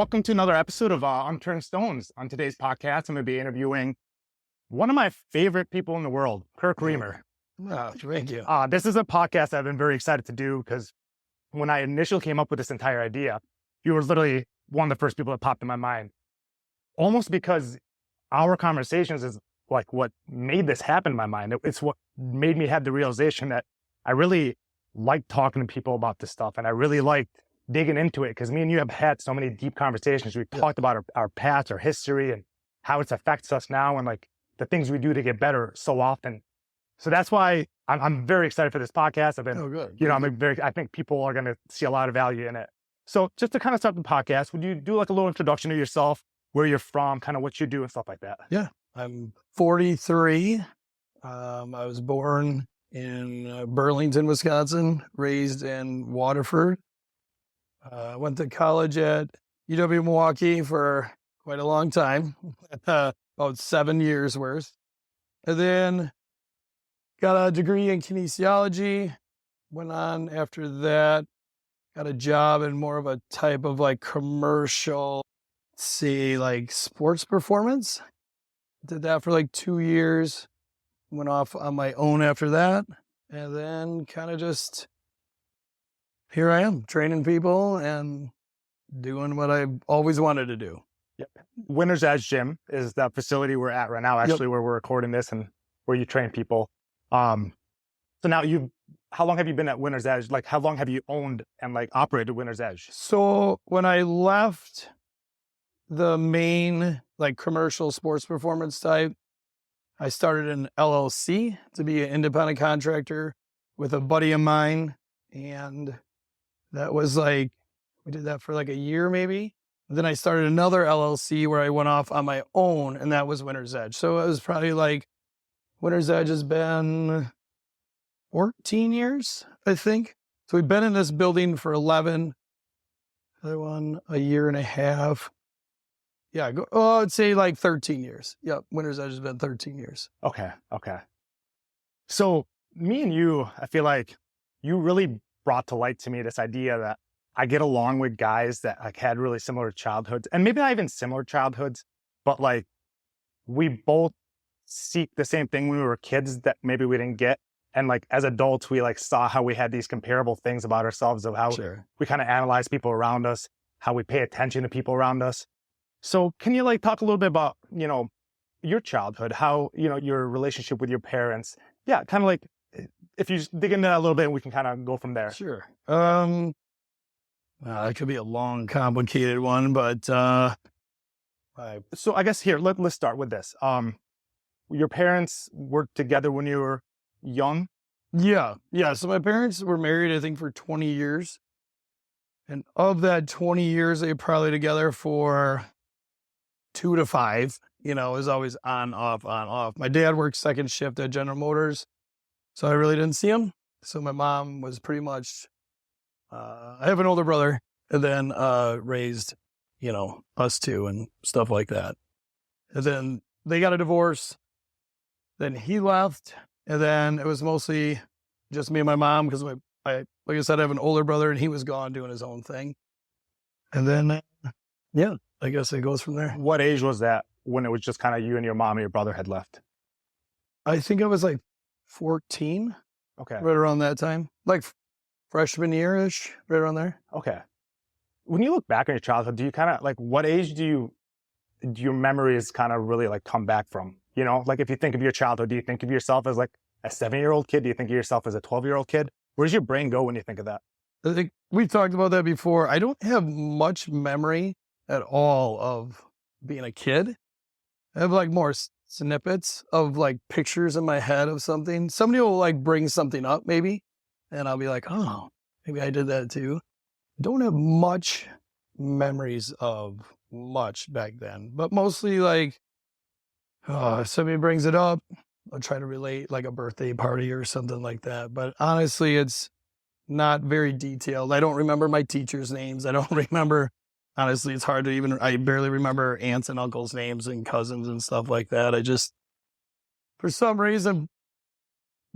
Welcome to another episode of Unturned Stones. On today's podcast, I'm going to be interviewing one of my favorite people in the world, Kirk Remer. Oh, thank you. This is a podcast I've been very excited to do because when I initially came up with this entire idea, you were literally one of the first people that popped in my mind. Almost because our conversations is like what made this happen in my mind. It's what made me have the realization that I really like talking to people about this stuff, and I really liked digging into it because me and you have had so many deep conversations. We've talked about our past, our history, and how it affects us now, and like the things we do to get better so often. So that's why I'm very excited for this podcast. I've been, I think people are going to see a lot of value in it. So just to kind of start the podcast, would you do like a little introduction to yourself, where you're from, kind of what you do and stuff like that? Yeah, I'm 43. I was born in Burlington, Wisconsin, raised in Waterford. Went to college at UW-Milwaukee for quite a long time, about 7 years worth. And then got a degree in kinesiology. Went on after that, got a job in more of a type of like commercial, like sports performance. Did that for like 2 years. Went off on my own after that. And then kind of just, here I am, training people and doing what I always wanted to do. Yep. Winner's Edge Gym is the facility we're at right now, actually, where we're recording this and where you train people. So now how long have you been at Winner's Edge? Like, how long have you owned and like operated Winner's Edge? So when I left the main like commercial sports performance type, I started an LLC to be an independent contractor with a buddy of mine. And that was like, we did that for like a year maybe. Then I started another LLC where I went off on my own, and that was Winner's Edge. So it was probably like, Winner's Edge has been 14 years, I think. So we've been in this building for 11, other one, a year and a half. Yeah, I'd say like 13 years. Yep, Winner's Edge has been 13 years. Okay. So me and you, I feel like you really brought to light to me this idea that I get along with guys that like had really similar childhoods, and maybe not even similar childhoods, but like we both seek the same thing when we were kids that maybe we didn't get. And like as adults, we like saw how we had these comparable things about ourselves of how we kind of analyze people around us, how we pay attention to people around us. So can you like talk a little bit about, your childhood, how, your relationship with your parents? Yeah, kind of like if you just dig into that a little bit, we can kind of go from there. Sure. That could be a long, complicated one, but so I guess here, let's start with this. Your parents worked together when you were young? Yeah. So my parents were married, I think, for 20 years. And of that 20 years, they were probably together for 2 to 5. It was always on, off. My dad worked second shift at General Motors, so I really didn't see him. So my mom was pretty much, I have an older brother, and then raised, us two and stuff like that. And then they got a divorce. Then he left, and then it was mostly just me and my mom because like I said, I have an older brother, and he was gone doing his own thing. And then, I guess it goes from there. What age was that when it was just kind of you and your mom and your brother had left? I think I was like 14. Okay. Right around that time. Like freshman year-ish, right around there. Okay. When you look back on your childhood, do you kind of like, what age do your memories kind of really like come back from? Like if you think of your childhood, do you think of yourself as like a 7-year-old kid? Do you think of yourself as a 12-year-old kid? Where does your brain go when you think of that? I think we've talked about that before. I don't have much memory at all of being a kid. I have like more snippets of like pictures in my head of something. Somebody will like bring something up maybe, and I'll be like, oh, maybe I did that too. Don't have much memories of much back then, but mostly like, if somebody brings it up, I'll try to relate like a birthday party or something like that. But honestly, it's not very detailed. I don't remember my teachers' names. I don't remember, honestly, it's hard to I barely remember aunts and uncles' names and cousins and stuff like that. I just, for some reason,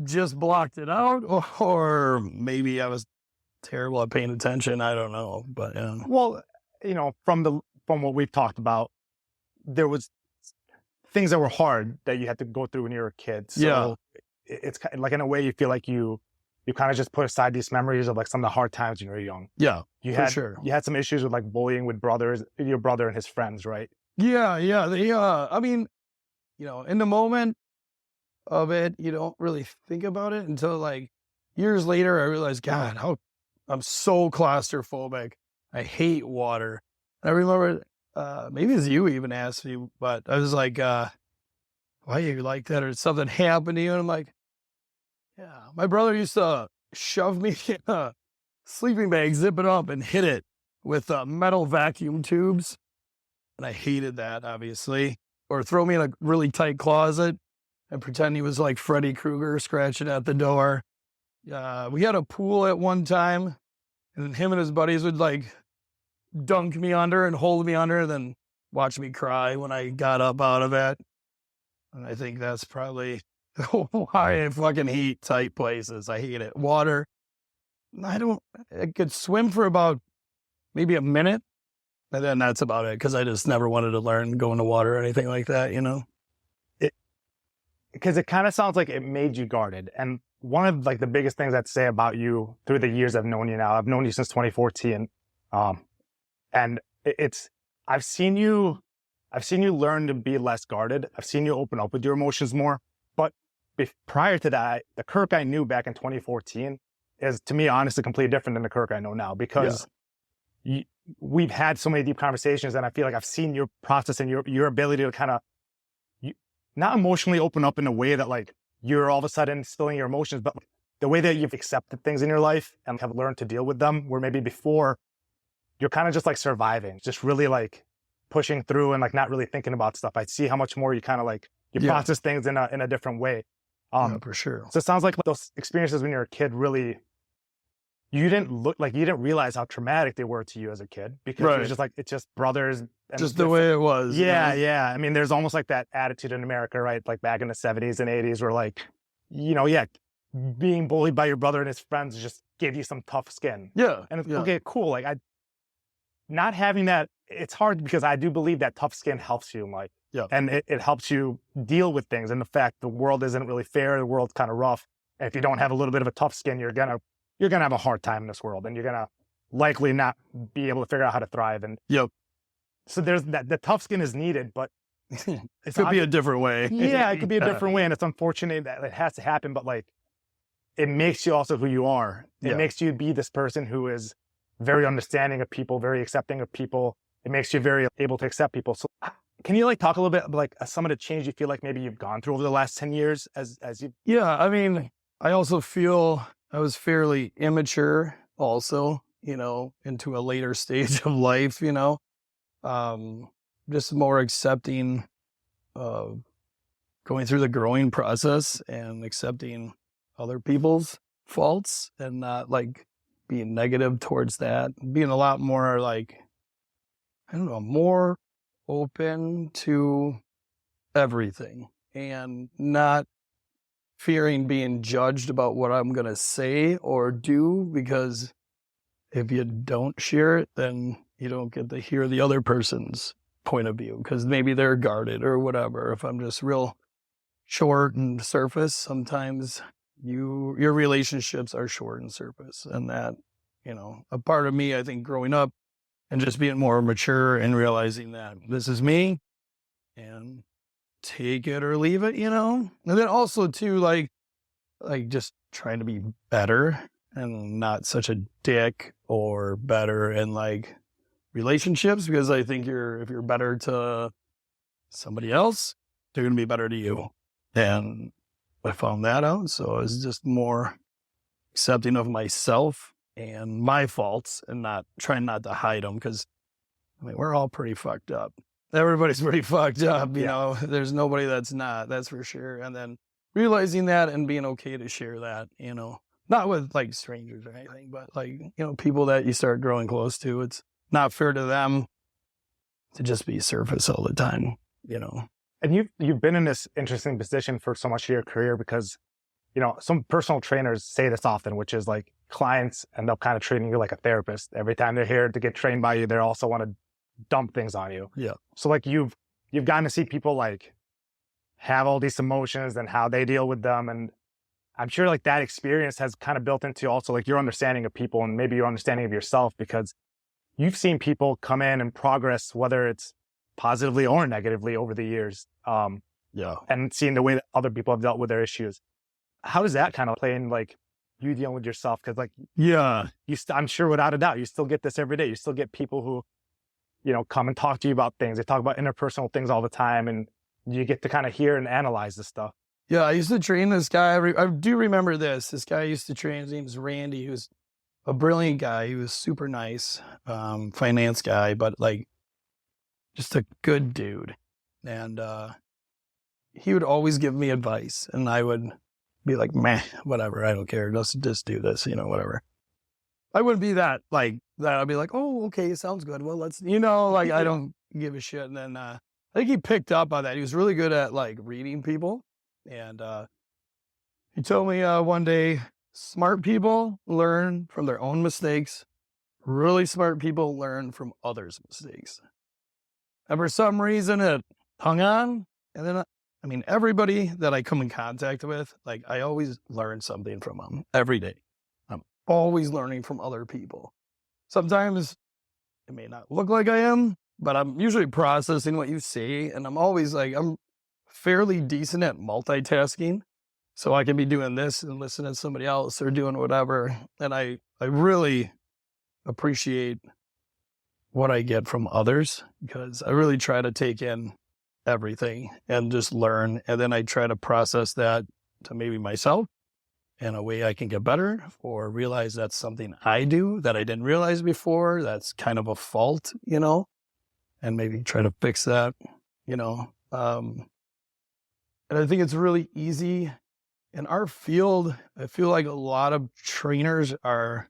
just blocked it out, or maybe I was terrible at paying attention. I don't know, but Well, from the from what we've talked about, there was things that were hard that you had to go through when you were a kid. So it's kind of like, in a way, you feel like you kind of just put aside these memories of like some of the hard times when you were young. Yeah, You for had sure. you had some issues with like bullying with your brother and his friends, right? Yeah. I mean, in the moment of it, you don't really think about it until like years later. I realized, God, how I'm so claustrophobic. I hate water. I remember, maybe it's you even asked me, but I was like, why you like that? Or something happened to you? And I'm like, yeah, my brother used to shove me in a sleeping bag, zip it up, and hit it with metal vacuum tubes. And I hated that, obviously. Or throw me in a really tight closet and pretend he was like Freddy Krueger scratching at the door. We had a pool at one time, and him and his buddies would like dunk me under and hold me under, and then watch me cry when I got up out of it. And I think that's probably why I fucking hate tight places. I hate it. Water. I could swim for about maybe a minute, and then that's about it, because I just never wanted to learn going to water or anything like that, Because it kind of sounds like it made you guarded. And one of like the biggest things I'd say about you through the years I've known you now, I've known you since 2014. And I've seen you learn to be less guarded. I've seen you open up with your emotions more. But prior to that, the Kirk I knew back in 2014 is, to me, honestly, completely different than the Kirk I know now, because we've had so many deep conversations, and I feel like I've seen your process and your ability to kind of not emotionally open up in a way that like you're all of a sudden spilling your emotions, but the way that you've accepted things in your life and have learned to deal with them, where maybe before you're kind of just like surviving, just really like pushing through and like not really thinking about stuff. I see how much more you kind of like you process things in a different way. For sure. So it sounds like those experiences when you're a kid really, you didn't realize how traumatic they were to you as a kid, because it was just like, it's just brothers. And just the way it was. Yeah. I mean, there's almost like that attitude in America, right? Like back in the 70s and 80s where like, being bullied by your brother and his friends just gave you some tough skin. Yeah. And it's okay, cool. Like not having that, it's hard, because I do believe that tough skin helps you in life. Yeah. And it helps you deal with things. And the fact the world isn't really fair, the world's kind of rough. And if you don't have a little bit of a tough skin, you're gonna have a hard time in this world, and you're gonna likely not be able to figure out how to thrive. And so there's that, the tough skin is needed, but it could be a different way. Yeah, it could be a different way. And it's unfortunate that it has to happen, but like, it makes you also who you are. It makes you be this person who is very understanding of people, very accepting of people. It makes you very able to accept people. So can you like talk a little bit about like some of the change you feel like maybe you've gone through over the last 10 years as you? Yeah. I mean, I also feel I was fairly immature also, into a later stage of life, just more accepting of going through the growing process and accepting other people's faults and not like being negative towards that, being a lot more like, I don't know, more open to everything and not fearing being judged about what I'm going to say or do, because if you don't share it, then you don't get to hear the other person's point of view, because maybe they're guarded or whatever. If I'm just real short and surface, sometimes your relationships are short and surface, and that, a part of me, I think, growing up and just being more mature and realizing that this is me and take it or leave it, and then also too, like just trying to be better and not such a dick, or better in like relationships, because I think if you're better to somebody else, they're going to be better to you. And I found that out. So I was just more accepting of myself and my faults and not trying not to hide them, because I mean, we're all pretty fucked up. Everybody's pretty fucked up, you know. There's nobody that's not, that's for sure. And then realizing that and being okay to share that, not with like strangers or anything, but like, people that you start growing close to. It's not fair to them to just be surface all the time, And you've been in this interesting position for so much of your career, because, some personal trainers say this often, which is like clients end up kind of treating you like a therapist. Every time they're here to get trained by you, they also want to dump things on you. Yeah. So like you've gotten to see people like have all these emotions and how they deal with them. And I'm sure like that experience has kind of built into also like your understanding of people and maybe your understanding of yourself, because you've seen people come in and progress, whether it's positively or negatively over the years. And seeing the way that other people have dealt with their issues. How does that kind of play in like you dealing with yourself? Because like, I'm sure without a doubt, you still get this every day. You still get people who, you know, come and talk to you about things. They talk about interpersonal things all the time, and you get to kind of hear and analyze this stuff. Yeah, I used to train this guy. I do remember this. This guy I used to train, his name's Randy. He was a brilliant guy. He was super nice, finance guy, but like just a good dude. And he would always give me advice, and I would be like, meh, whatever, I don't care. Let's just do this, you know, whatever. I wouldn't be that like that. I'd be like, oh, okay, sounds good. Well, let's, you know, like I don't give a shit. And then I think he picked up on that. He was really good at like reading people. And he told me one day, smart people learn from their own mistakes. Really smart people learn from others' mistakes. And for some reason it hung on. And then, I mean, everybody that I come in contact with, like I always learn something from them every day. I'm always learning from other people. Sometimes it may not look like I am, but I'm usually processing what you say. And I'm always like, I'm fairly decent at multitasking. So I can be doing this and listening to somebody else or doing whatever. And I really appreciate what I get from others, because I really try to take in everything and just learn. And then I try to process that to maybe myself in a way I can get better, or realize that's something I do that I didn't realize before. That's kind of a fault, you know, and maybe try to fix that, you know. And I think it's really easy in our field. I feel like a lot of trainers are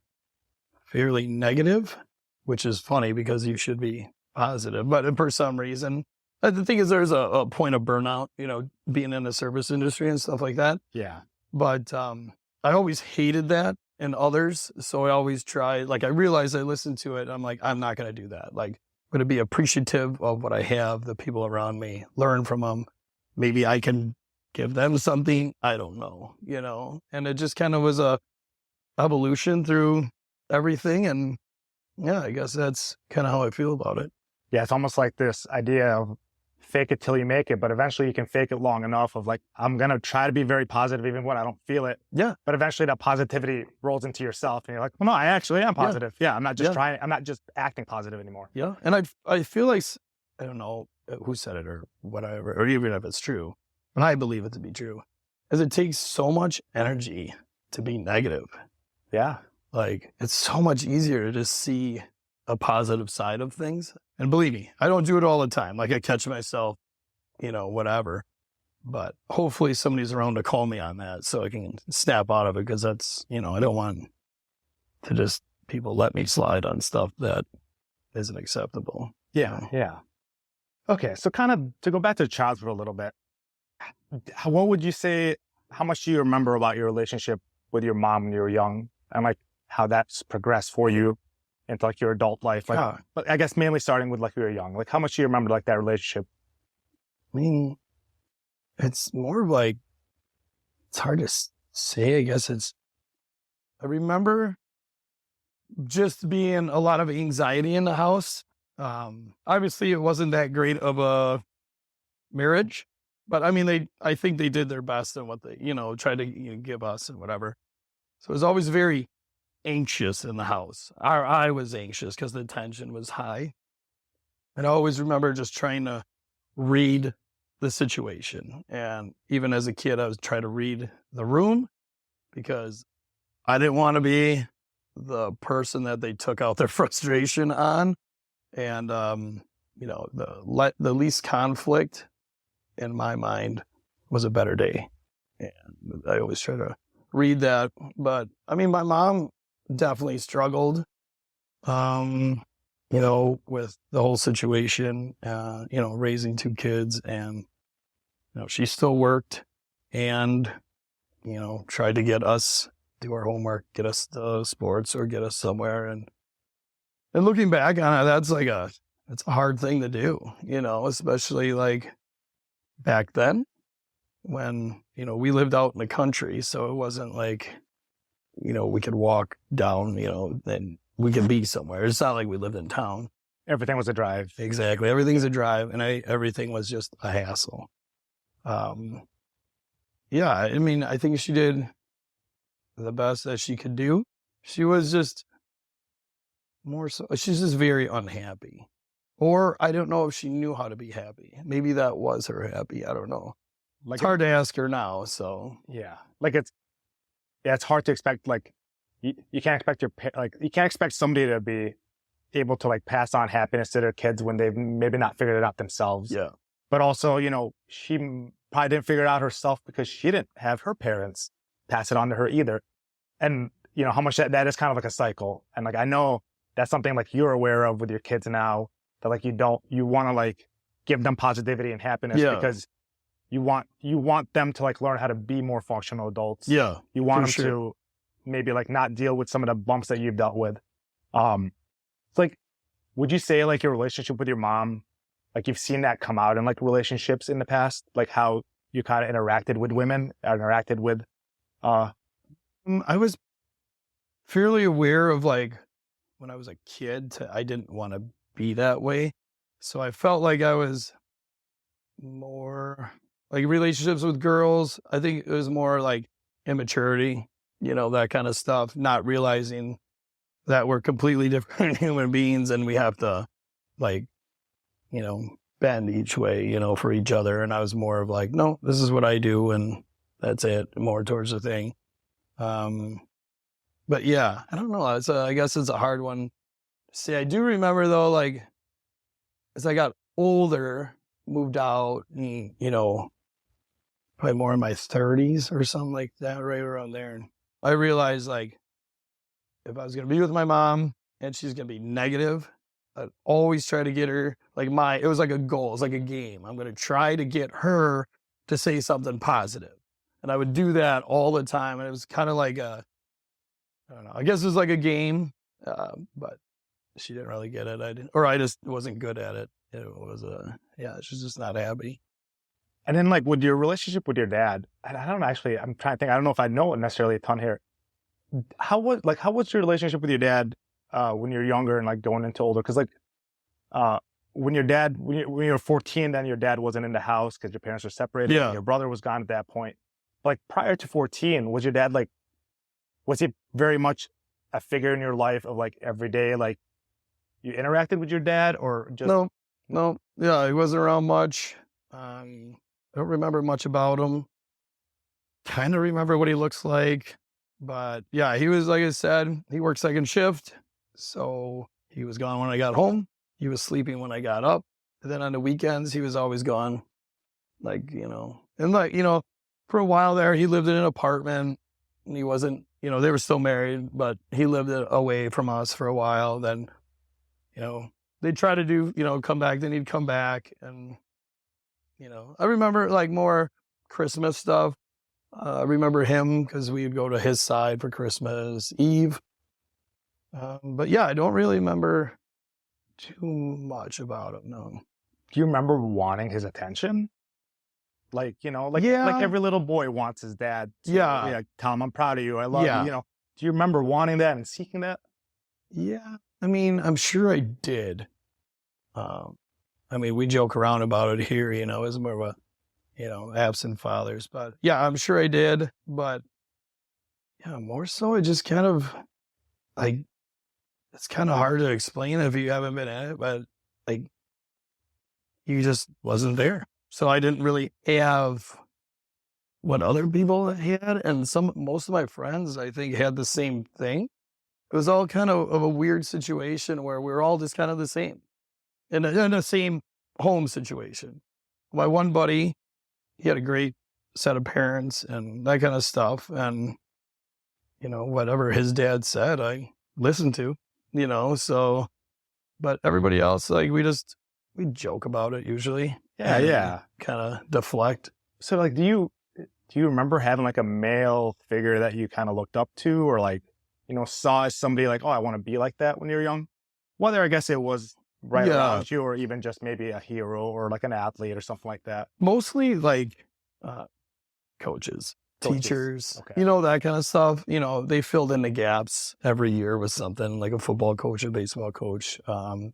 fairly negative, which is funny because you should be positive. But for some reason, the thing is, there's a point of burnout, you know, being in the service industry and stuff like that. Yeah. But I always hated that in others. So I always try, like, I realized I listened to it. I'm like, I'm not going to do that. Like, I'm going to be appreciative of what I have, the people around me, learn from them. Maybe I can give them something. I don't know, you know, and it just kind of was a evolution through everything. And yeah, I guess that's kind of how I feel about it. Yeah. It's almost like this idea of fake it till you make it, but eventually you can fake it long enough of like, I'm going to try to be very positive even when I don't feel it. Yeah. But eventually that positivity rolls into yourself and you're like, well, no, I actually am positive. Yeah. I'm not just trying. I'm not just acting positive anymore. Yeah. And I feel like, I don't know who said it or whatever, or even if it's true, but I believe it to be true, is it takes so much energy to be negative. Yeah. Like, it's so much easier to just see a positive side of things. And believe me, I don't do it all the time. Like, I catch myself, you know, whatever. But hopefully somebody's around to call me on that so I can snap out of it, because that's, you know, I don't want to just people let me slide on stuff that isn't acceptable. Yeah. Yeah. Okay. So kind of to go back to childhood a little bit, what would you say, how much do you remember about your relationship with your mom when you were young, and like how that's progressed for you into like your adult life? Like, but I guess mainly starting with like you were young, like how much do you remember like that relationship? I mean, it's more of like, it's hard to say. I guess I remember just being a lot of anxiety in the house. Obviously it wasn't that great of a marriage, but I mean, I think they did their best in what they, you know, tried to give us and whatever. So it was always very anxious in the house. I was anxious because the tension was high. And I always remember just trying to read the situation. And even as a kid, I was trying to read the room, because I didn't want to be the person that they took out their frustration on. And, you know, the least conflict in my mind was a better day. And I always try to read that. But I mean, my mom definitely struggled, you know, with the whole situation, you know, raising two kids. And, you know, she still worked and, you know, tried to get us do our homework, get us to sports or get us somewhere. And looking back on it, that's like it's a hard thing to do, especially like back then when, we lived out in the country. So it wasn't like, we could walk down, and we could be somewhere. It's not like we lived in town. Everything was a drive. Exactly. Everything's a drive, and everything was just a hassle. Yeah, I mean, I think she did the best that she could do. She was just she's just very unhappy. Or I don't know if she knew how to be happy. Maybe that was her happy. I don't know. Like it's hard to ask her now, so. Yeah. Like it's hard to expect, like, you can't expect you can't expect somebody to be able to like pass on happiness to their kids when they've maybe not figured it out themselves. Yeah. But also, she probably didn't figure it out herself because she didn't have her parents pass it on to her either. And, how much that is kind of like a cycle. And like, I know that's something like you're aware of with your kids now, that like you want to like give them positivity and happiness because you want them to like learn how to be more functional adults. Yeah. You want them to maybe like not deal with some of the bumps that you've dealt with. It's like, would you say like your relationship with your mom, like you've seen that come out in like relationships in the past, like how you kind of interacted with women, interacted with, I was fairly aware of like when I was a kid, I didn't want to be that way. So I felt like I was more like relationships with girls. I think it was more like immaturity, that kind of stuff, not realizing that we're completely different human beings and we have to like, bend each way, for each other. And I was more of like, no, this is what I do. And that's it, more towards the thing. But yeah, I don't know. I guess it's a hard one to say. I do remember though, like as I got older, moved out, and, probably more in my 30s or something like that, right around there. And I realized like if I was going to be with my mom and she's going to be negative, I'd always try to get her it was like a goal. It's like a game. I'm going to try to get her to say something positive. And I would do that all the time. And it was kind of like I don't know. I guess it was like a game, but she didn't really get it. I just wasn't good at it. It was she's just not happy. And then like with your relationship with your dad, I don't know, actually, I'm trying to think. I don't know if I know necessarily a ton here. How was your relationship with your dad when you're younger and like going into older? Because like when you were 14, then your dad wasn't in the house because your parents were separated. Yeah. And your brother was gone at that point. Like prior to 14, was your dad like, was he very much a figure in your life of like every day, like you interacted with your dad or just? No. Yeah, he wasn't around much. I don't remember much about him. Kind of remember what he looks like. But yeah, he was, like I said, he worked second shift. So he was gone when I got home. He was sleeping when I got up. And then on the weekends, he was always gone. Like, and like, for a while there, he lived in an apartment and he wasn't, they were still married, but he lived away from us for a while. Then, they'd try to do, come back, then he'd come back. And, I remember like more Christmas stuff. I remember him because we'd go to his side for Christmas Eve. But yeah, I don't really remember too much about him, no. Do you remember wanting his attention? Like, like every little boy wants his dad to tell him, I'm proud of you, I love you, Do you remember wanting that and seeking that? Yeah, I mean, I'm sure I did. I mean, we joke around about it here, as more of a, absent fathers. But yeah, I'm sure I did. But yeah, more so, it just kind of, like, it's kind of hard to explain if you haven't been in it, but like, he just wasn't there. So I didn't really have what other people had. And most of my friends, I think, had the same thing. It was all kind of a weird situation where we were all just kind of the same in the same home situation. My one buddy, he had a great set of parents and that kind of stuff. And, whatever his dad said, I listened to, so, but everybody else, like, we joke about it usually. Yeah. Kind of deflect. So like, do you remember having like a male figure that you kind of looked up to or like, saw as somebody like, oh, I want to be like that when you were young? Whether I guess it was right Yeah. around you, or even just maybe a hero or like an athlete or something like that? Mostly like coaches, Coaches. teachers, Okay. that kind of stuff. They filled in the gaps every year with something, like a football coach, a baseball coach, a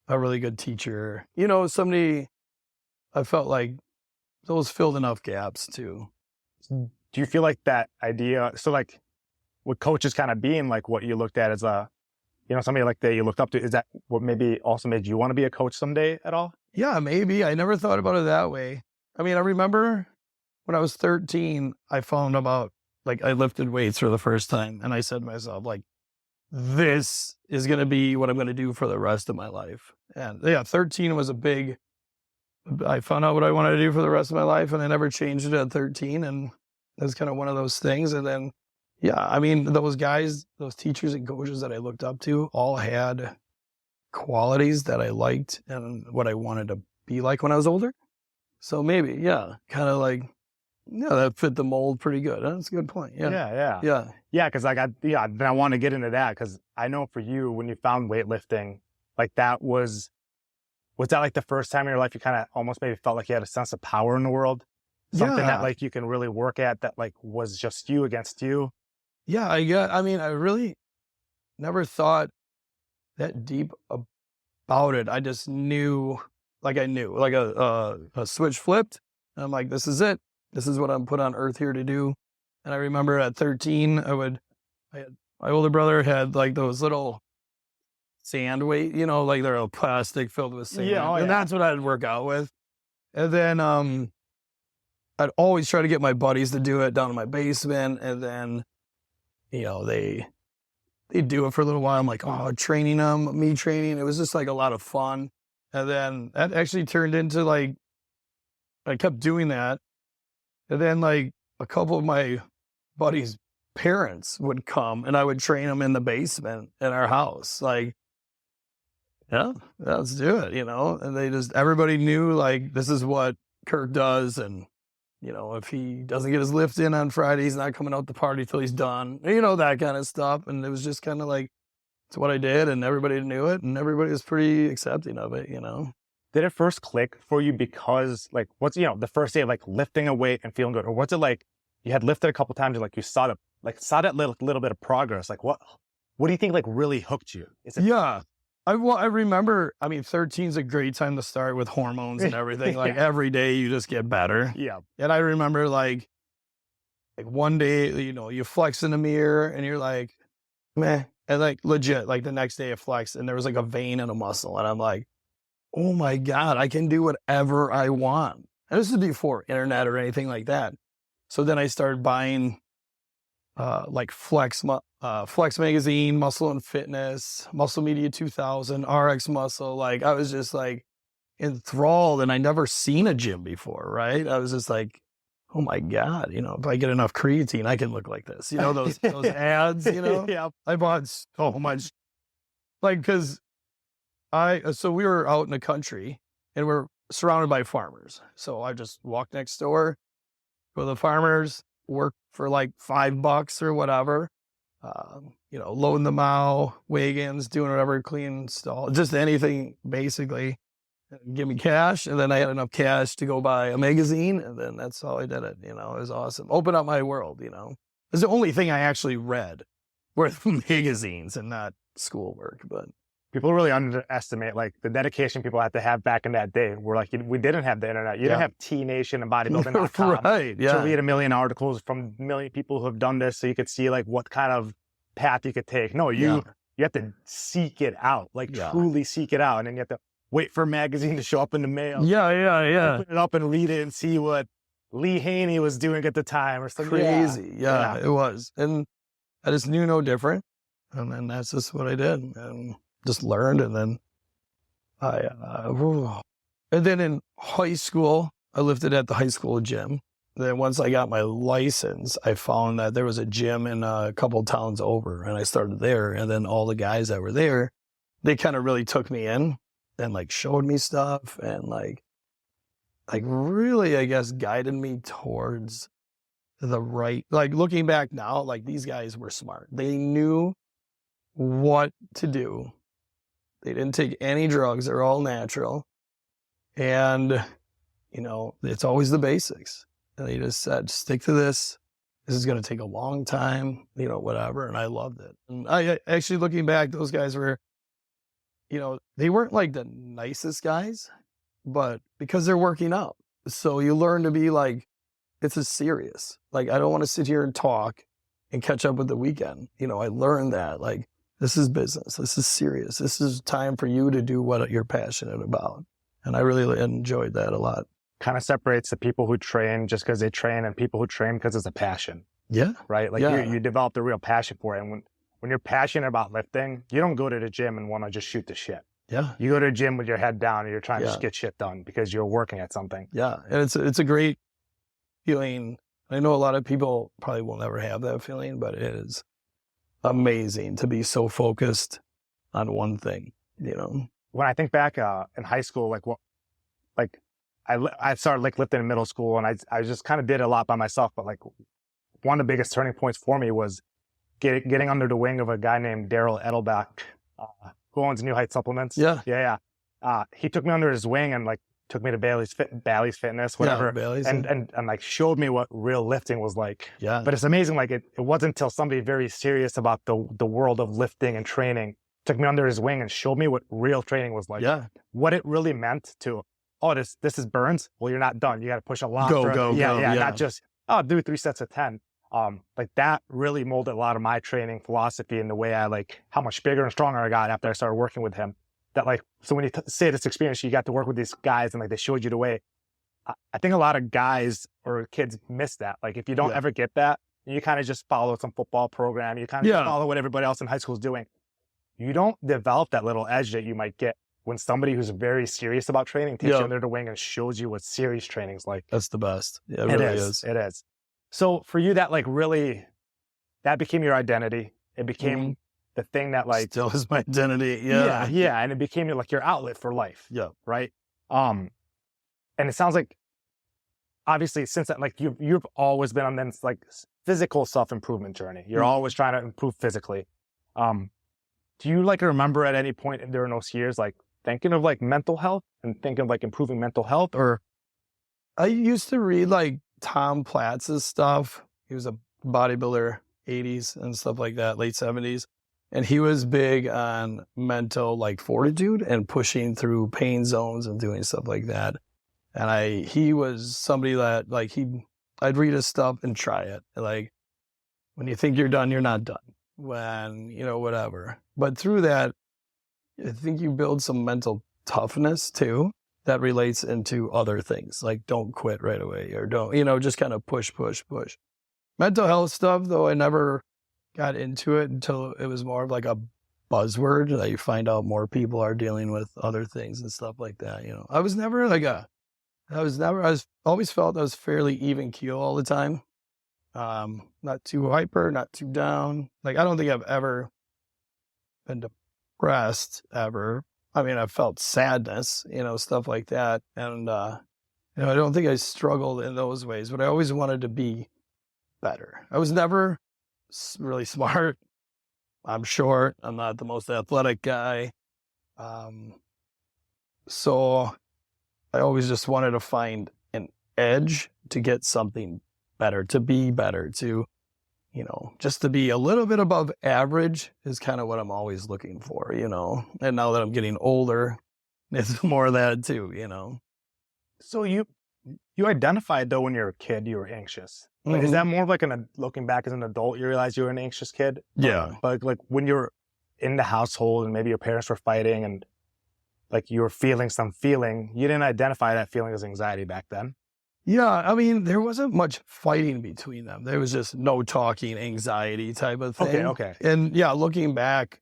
really good teacher. Somebody, I felt like those filled enough gaps too. Do you feel like that idea, so like with coaches kind of being like what you looked at as a, somebody like that you looked up to, is that what maybe also made you want to be a coach someday at all? Yeah, maybe. I never thought about it that way. I mean, I remember when I was 13, I found about, like, I lifted weights for the first time, and I said to myself, like, this is going to be what I'm going to do for the rest of my life. And yeah, 13 was I found out what I wanted to do for the rest of my life, and I never changed it at 13. And that's kind of one of those things. And then, yeah, I mean, those guys, those teachers and coaches that I looked up to all had qualities that I liked and what I wanted to be like when I was older. So maybe, yeah, kind of like, yeah, that fit the mold pretty good. That's a good point. Yeah. Yeah, because then I want to get into that, because I know for you, when you found weightlifting, like that was that like the first time in your life you kind of almost maybe felt like you had a sense of power in the world? Something that like you can really work at, that like was just you against you? Yeah, I mean, I really never thought that deep about it. I just knew, like a switch flipped, and I'm like, this is it. This is what I'm put on earth here to do. And I remember at 13, my older brother had like those little sand weight, like they're a plastic filled with sand. Yeah, and that's what I'd work out with. And then I'd always try to get my buddies to do it down in my basement. And then, they do it for a little while. I'm like, oh, training them, me training. It was just like a lot of fun. And then that actually turned into like, I kept doing that. And then like a couple of my buddies' parents would come and I would train them in the basement in our house. Like, yeah, let's do it, and everybody knew like, this is what Kirk does. And, if he doesn't get his lift in on Friday, he's not coming out to party till he's done, that kind of stuff. And it was just kind of like, it's what I did, and everybody knew it, and everybody was pretty accepting of it, Did it first click for you because like, what's, the first day of like lifting a weight and feeling good? Or what's it like, you had lifted a couple times and like you saw that little bit of progress? Like what do you think like really hooked you? Yeah. I remember, 13 is a great time to start with hormones and everything. Like every day you just get better. Yeah. And I remember like one day, you flex in the mirror and you're like, meh. And like legit, like the next day I flexed and there was like a vein in a muscle. And I'm like, oh my God, I can do whatever I want. And this is before internet or anything like that. So then I started buying like Flex magazine, Muscle and Fitness, Muscle Media 2000, RX Muscle. Like I was just like enthralled, and I never seen a gym before, right? I was just like, oh my God, if I get enough creatine, I can look like this. Those ads, Yeah. I bought so much, like, because so we were out in the country and we're surrounded by farmers. So I just walked next door with the farmers, work for like $5 or whatever, loading the mow, wagons, doing whatever, clean stall, just anything basically. Give me cash, and then I had enough cash to go buy a magazine, and then that's how I did it. It was awesome. Open up my world. It's the only thing I actually read were magazines and not schoolwork. But people really underestimate like the dedication people had to have back in that day. Where like we didn't have the internet. You didn't have T Nation and bodybuilding.com right? Yeah, to read a million articles from a million people who have done this, so you could see like what kind of path you could take. No, you have to seek it out, like truly seek it out, and then you have to wait for a magazine to show up in the mail. Yeah. Open it up and read it and see what Lee Haney was doing at the time or something. Crazy. Yeah, it was. And I just knew no different. And then that's just what I did. And just learned. And then and then in high school, I lifted at the high school gym. Then once I got my license, I found that there was a gym in a couple towns over, and I started there. And then all the guys that were there, they kind of really took me in and like showed me stuff and like really, I guess, guided me towards the right, like looking back now, like these guys were smart. They knew what to do They didn't take any drugs. They're all natural. And, it's always the basics. And they just said, stick to this. This is going to take a long time, whatever. And I loved it. And I actually, looking back, those guys were, they weren't like the nicest guys, but because they're working out. So you learn to be like, it's as serious. Like, I don't want to sit here and talk and catch up with the weekend. I learned that, like, this is business. This is serious. This is time for you to do what you're passionate about. And I really enjoyed that a lot. Kind of separates the people who train just because they train and people who train because it's a passion. Yeah. Right? Like you develop a real passion for it. And when you're passionate about lifting, you don't go to the gym and want to just shoot the shit. Yeah. You go to the gym with your head down and you're trying to just get shit done because you're working at something. Yeah. And it's a great feeling. I know a lot of people probably will never have that feeling, but it is amazing to be so focused on one thing, When I think back in high school, I started like lifting in middle school and I just kind of did it a lot by myself. But like one of the biggest turning points for me was getting under the wing of a guy named Daryl Edelbach, who owns New Heights Supplements. Yeah. He took me under his wing and like took me to Bally's Fitness, whatever, and like showed me what real lifting was like. Yeah. But it's amazing. Like it wasn't until somebody very serious about the world of lifting and training took me under his wing and showed me what real training was like. Yeah. What it really meant to, this is burns. Well, you're not done. You got to push a lot. Go. Not just, do 3 sets of 10. Like that really molded a lot of my training philosophy and the way I like how much bigger and stronger I got after I started working with him. That like, so when you say this experience, you got to work with these guys and like they showed you the way. I think a lot of guys or kids miss that. Like if you don't ever get that, you kind of just follow some football program. You kind of just follow what everybody else in high school is doing. You don't develop that little edge that you might get when somebody who's very serious about training takes you under the wing and shows you what serious training's like. That's the best. Yeah, it really is. It is. So for you, that like really, that became your identity. It became the thing that like still is my identity. Yeah. And it became like your outlet for life. Yeah. Right. And it sounds like obviously since that, like you've always been on this like physical self-improvement journey. You're always trying to improve physically. Do you like remember at any point during those years, like thinking of like mental health and thinking of like improving mental health? Or I used to read like Tom Platz's stuff. He was a bodybuilder, 80s and stuff like that, late 70s. And he was big on mental like fortitude and pushing through pain zones and doing stuff like that. And he was somebody that like I'd read his stuff and try it. Like when you think you're done, you're not done. When, whatever. But through that, I think you build some mental toughness too that relates into other things. Like don't quit right away or don't, just kind of push. Mental health stuff, though, I never got into it until it was more of like a buzzword that you find out more people are dealing with other things and stuff like that. I always felt I was fairly even keel all the time. Not too hyper, not too down. Like, I don't think I've ever been depressed ever. I mean, I've felt sadness, stuff like that. And, I don't think I struggled in those ways, but I always wanted to be better. I was never really smart. I'm short. I'm not the most athletic guy. So I always just wanted to find an edge to get something better, to be better, to, just to be a little bit above average is kind of what I'm always looking for, and now that I'm getting older, it's more of that too, So you identified though when you were a kid, you were anxious. Like, is that more of like looking back as an adult, you realize you were an anxious kid? Yeah. But like when you're in the household and maybe your parents were fighting and like you were feeling some feeling, you didn't identify that feeling as anxiety back then? Yeah, I mean, there wasn't much fighting between them. There was just no talking, anxiety type of thing. Okay. And yeah, looking back,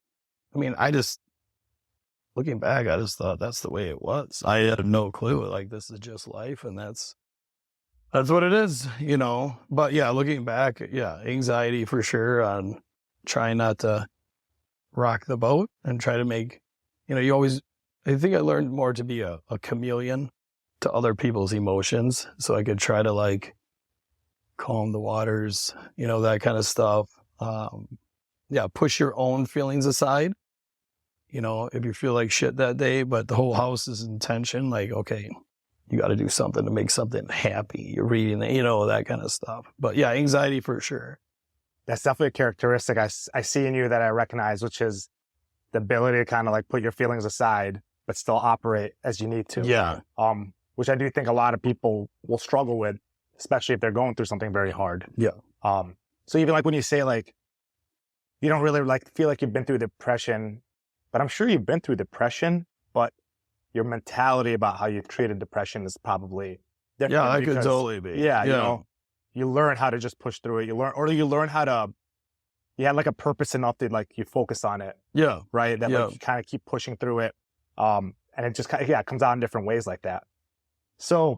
I mean, I just thought that's the way it was. I had no clue. Like, this is just life, and that's what it is, But yeah, looking back, yeah, anxiety for sure on trying not to rock the boat and try to make, I think I learned more to be a chameleon to other people's emotions, so I could try to like calm the waters, that kind of stuff. Push your own feelings aside you know, if you feel like shit that day, but the whole house is in tension, like, okay, you got to do something to make something happy. You're reading it, you know, that kind of stuff. But yeah, anxiety for sure. That's definitely a characteristic I see in you that I recognize, which is the ability to kind of like put your feelings aside, but still operate as you need to. Yeah. Which I do think a lot of people will struggle with, especially if they're going through something very hard. Yeah. So even like when you say like, you don't really like feel like you've been through depression, but I'm sure you've been through depression, but your mentality about how you've treated depression is probably different. Yeah, that could totally be. Yeah, you know, you learn how to just push through it. You learn how to, you have like a purpose enough that like you focus on it. Yeah. Right. That like you kind of keep pushing through it. And it just kind of, it comes out in different ways like that. So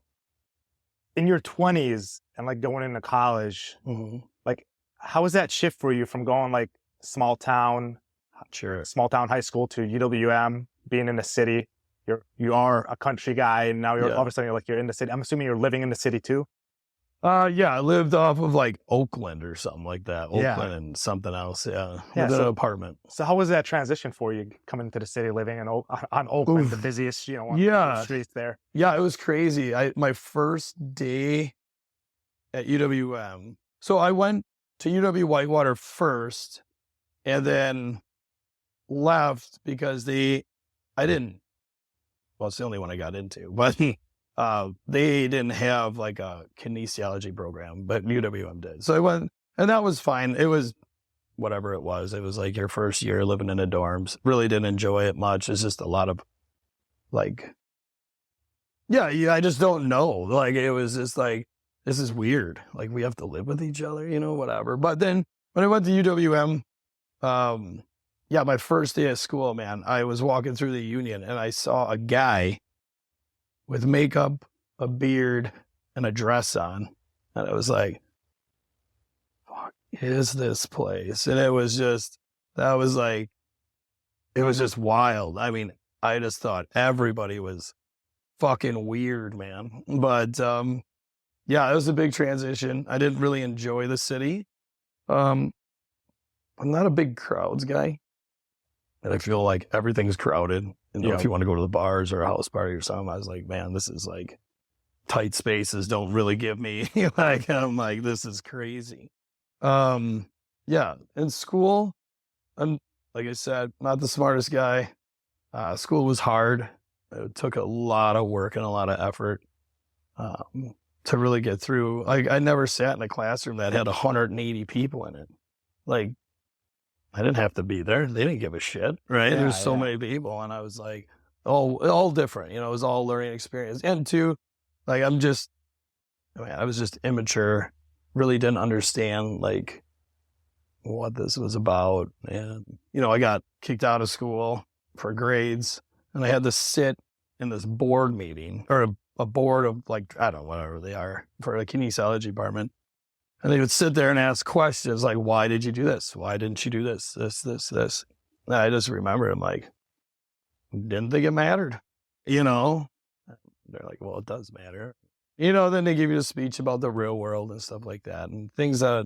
in your 20s and like going into college, like how was that shift for you from going like small town high school to UWM, being in the city? You are a country guy, and now you're all of a sudden you're in the city. I'm assuming you're living in the city too. Yeah, I lived off of like Oakland or something like that. Oakland and something else. Yeah, with an apartment. So how was that transition for you coming to the city, living on Oakland, the busiest, one of the streets there? Yeah, it was crazy. My first day at UWM. So I went to UW Whitewater first, and then left because well, it's the only one I got into, but they didn't have like a kinesiology program, but UWM did. So I went, and that was fine. It was whatever it was. It was like your first year living in the dorms. Really didn't enjoy it much. It's just a lot of like, I just don't know. Like, it was just like, this is weird. Like, we have to live with each other, whatever. But then when I went to UWM, my first day at school, man, I was walking through the Union and I saw a guy with makeup, a beard, and a dress on. And I was like, fuck is this place? And it was just wild. I mean, I just thought everybody was fucking weird, man. But, it was a big transition. I didn't really enjoy the city. I'm not a big crowds guy. And I feel like everything's crowded. If you want to go to the bars or a house party or something, I was like, man, this is like tight spaces don't really give me like, I'm like, this is crazy. In school, I'm, like I said, not the smartest guy. School was hard. It took a lot of work and a lot of effort to really get through. Like, I never sat in a classroom that had 180 people in it. Like, I didn't have to be there. They didn't give a shit, right? There's so many people, and I was like, all different. It was all learning experience. And two, like, I was just immature. Really didn't understand like what this was about, and I got kicked out of school for grades, and I had to sit in this board meeting or a board of like, I don't know, whatever they are, for the kinesiology department. And they would sit there and ask questions like, why did you do this? Why didn't you do this? This. And I just remember, I'm like, didn't think it mattered, They're like, well, it does matter. Then they give you a speech about the real world and stuff like that, and things that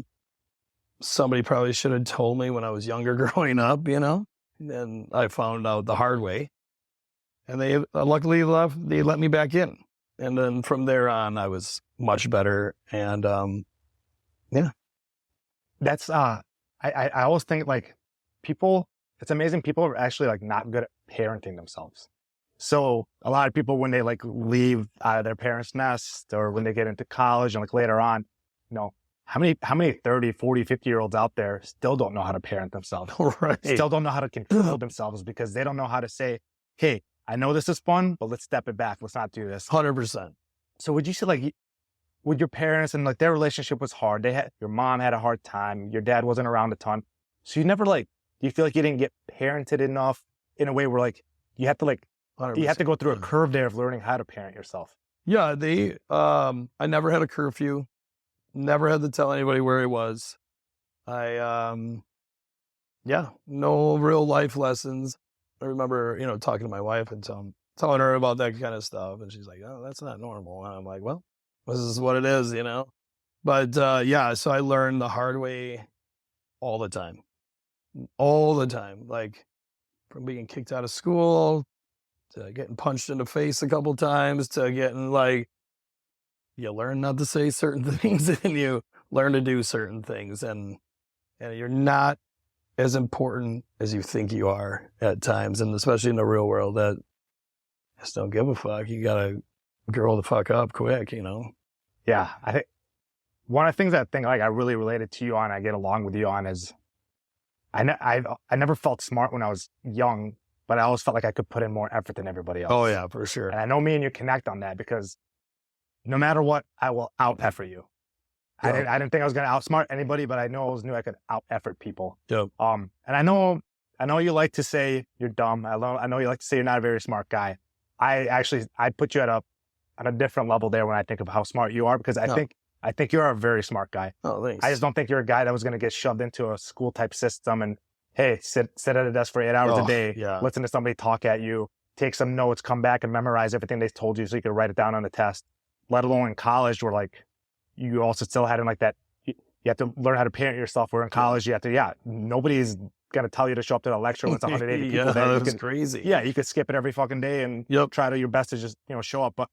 somebody probably should have told me when I was younger growing up, And I found out the hard way. And they luckily they let me back in. And then from there on, I was much better. And that's I always think like it's amazing people are actually like not good at parenting themselves. So a lot of people, when they like leave out of their parents' nest or when they get into college and like later on, how many 30, 40, 50-year-olds out there still don't know how to parent themselves? Right. Still don't know how to control themselves because they don't know how to say, hey, I know this is fun, but let's step it back. Let's not do this. 100%. So would you say like with your parents and like their relationship was hard? Your mom had a hard time. Your dad wasn't around a ton. So you never do you feel like you didn't get parented enough in a way where like you have to like, 100%. You have to go through a curve there of learning how to parent yourself? Yeah, I never had a curfew. Never had to tell anybody where I was. No real life lessons. I remember, talking to my wife and telling her about that kind of stuff. And she's like, oh, that's not normal. And I'm like, well, this is what it is, But, so I learned the hard way all the time. All the time. Like, from being kicked out of school to getting punched in the face a couple times to getting like, you learn not to say certain things and you learn to do certain things. And you're not as important as you think you are at times. And especially in the real world that just don't give a fuck. You got to grow the fuck up quick, you know? Yeah. I think one of the things I think like I really related to you on, I get along with you on is I never felt smart when I was young, but I always felt like I could put in more effort than everybody else. Oh yeah, for sure. And I know me and you connect on that because no matter what, I will out effort you. Yep. I didn't think I was going to outsmart anybody, but I always knew I could out effort people. Yep. And I know you like to say you're dumb. I know you like to say you're not a very smart guy. I put you at a different level there when I think of how smart you are, because I think you're a very smart guy. Oh, thanks. I just don't think you're a guy that was going to get shoved into a school type system and, hey, sit at a desk for 8 hours a day, listen to somebody talk at you, take some notes, come back and memorize everything they told you so you could write it down on the test. Let alone in college where like you also still had in like that, you have to learn how to parent yourself. We're in college, you have to, nobody's going to tell you to show up to the lecture when it's 180 people there. That's crazy. Yeah, you could skip it every fucking day and try to your best to just, show up. But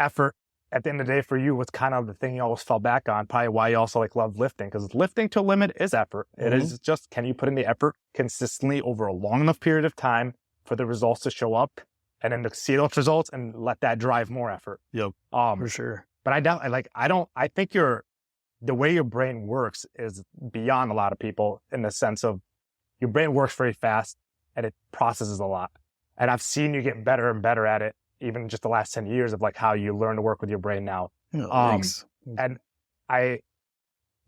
effort at the end of the day for you was kind of the thing you always fell back on, probably why you also like love lifting, because lifting to a limit is effort. It is just, can you put in the effort consistently over a long enough period of time for the results to show up and then to see those results and let that drive more effort. Yep. For sure. But I think the way your brain works is beyond a lot of people in the sense of your brain works very fast and it processes a lot. And I've seen you get better and better at it, even just the last 10 years of like how you learn to work with your brain now. Thanks. And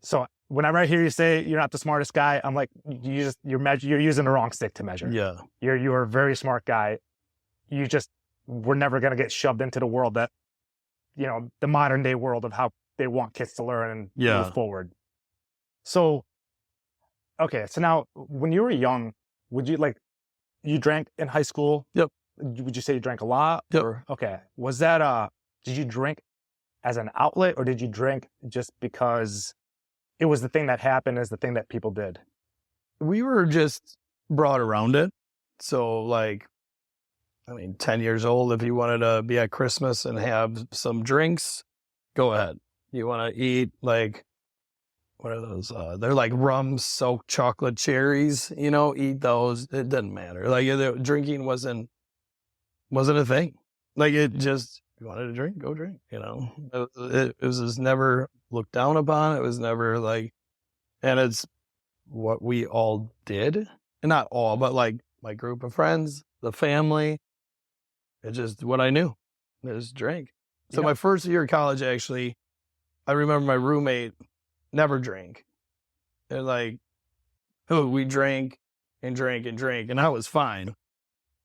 so whenever I hear you say you're not the smartest guy, I'm like, you're using the wrong stick to measure. Yeah. You're a very smart guy. We're never going to get shoved into the world that, the modern day world of how they want kids to learn and move forward. So, okay. So now when you were young, would you you drank in high school? Yep. Would you say you drank a lot? Yep. Okay. Was that, did you drink as an outlet or did you drink just because it was the thing that happened as the thing that people did? We were just brought around it. So 10 years old, if you wanted to be at Christmas and have some drinks, go ahead. You want to eat what are those? They're like rum soaked chocolate cherries, eat those. It doesn't matter. Drinking wasn't a thing. It just, you wanted to drink, go drink, It was just never looked down upon. It was never and it's what we all did. And not all, but my group of friends, the family. It's just what I knew. Just drink. So my first year of college, actually, I remember my roommate never drank. And we drank and drank and drank, and I was fine.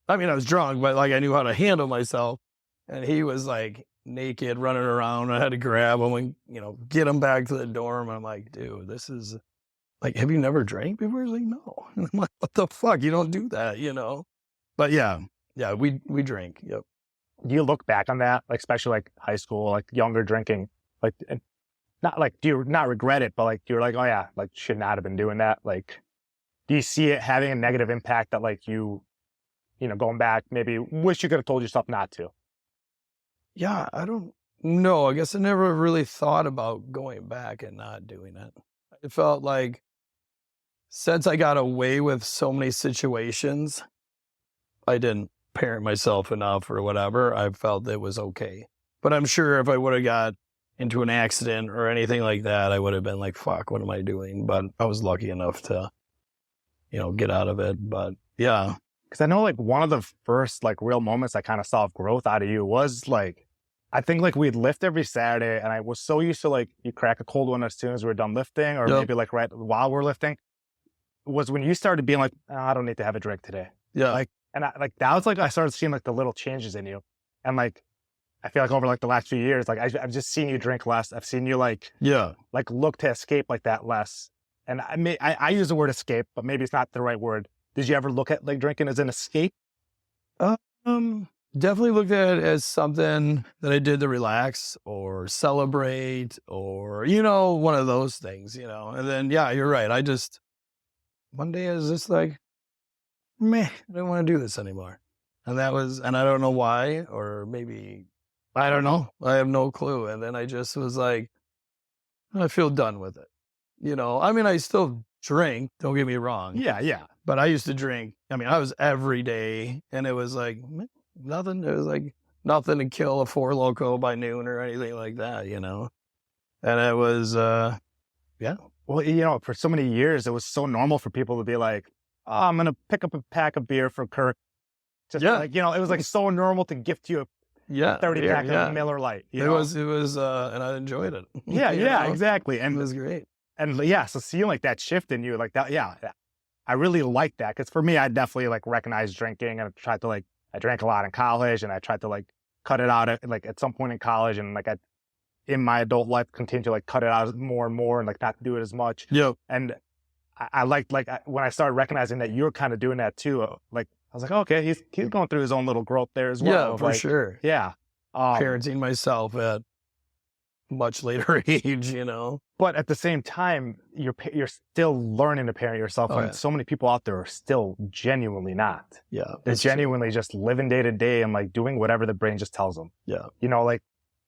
I mean, I was drunk, but I knew how to handle myself. And he was naked, running around. I had to grab him and, get him back to the dorm. And I'm like, dude, this is have you never drank before? He's like, no. And I'm like, what the fuck? You don't do that, But yeah, we drink. Yep. Do you look back on that, especially high school, younger drinking, and not do you not regret it, but you're oh yeah, should not have been doing that? Do you see it having a negative impact that you going back, maybe wish you could have told yourself not to? Yeah, I don't know. I guess I never really thought about going back and not doing it. It felt since I got away with so many situations, I didn't parent myself enough or whatever. I felt it was okay. But I'm sure if I would have got into an accident or anything like that, I would have been fuck, what am I doing? But I was lucky enough to, get out of it. But yeah. Because I know one of the first real moments I kind of saw of growth out of you was I think we'd lift every Saturday and I was so used to you crack a cold one as soon as we were done lifting or maybe right while we're lifting, was when you started being oh, I don't need to have a drink today. Yeah. And that was I started seeing the little changes in you. And I feel over the last few years, I've just seen you drink less. I've seen you look to escape that less. And I use the word escape, but maybe it's not the right word. Did you ever look at drinking as an escape? Definitely looked at it as something that I did to relax or celebrate or, one of those things, And then, yeah, you're right. One day I was just meh, I don't want to do this anymore. And I don't know why, or maybe, I don't know. I have no clue. And then I just was like, I feel done with it. I mean, I still drink, don't get me wrong. Yeah. But I used to drink. I mean, I was every day, and it was like nothing. It was like nothing to kill a Four Loko by noon or anything like that, And it was, yeah. Well, for so many years, it was so normal for people to be like, oh, I'm going to pick up a pack of beer for Kirk. Just like, it was like so normal to gift you a 30 pack of Miller Lite. It was, and I enjoyed it. Yeah, exactly. And it was great. And yeah, so seeing like that shift in you, like that, I really like that. Cause for me, I definitely like recognized drinking, and I tried to I drank a lot in college, and I tried to cut it out at some point in college, and in my adult life, continue to cut it out more and more, and not do it as much. Yep. And I liked when I started recognizing that you were kind of doing that too. I was like, okay, he's going through his own little growth there as well. Yeah, for sure. Yeah. Parenting myself at much later age, But at the same time, you're still learning to parent yourself, and so many people out there are still genuinely not. Yeah, they're genuinely just living day to day and doing whatever the brain just tells them. Yeah,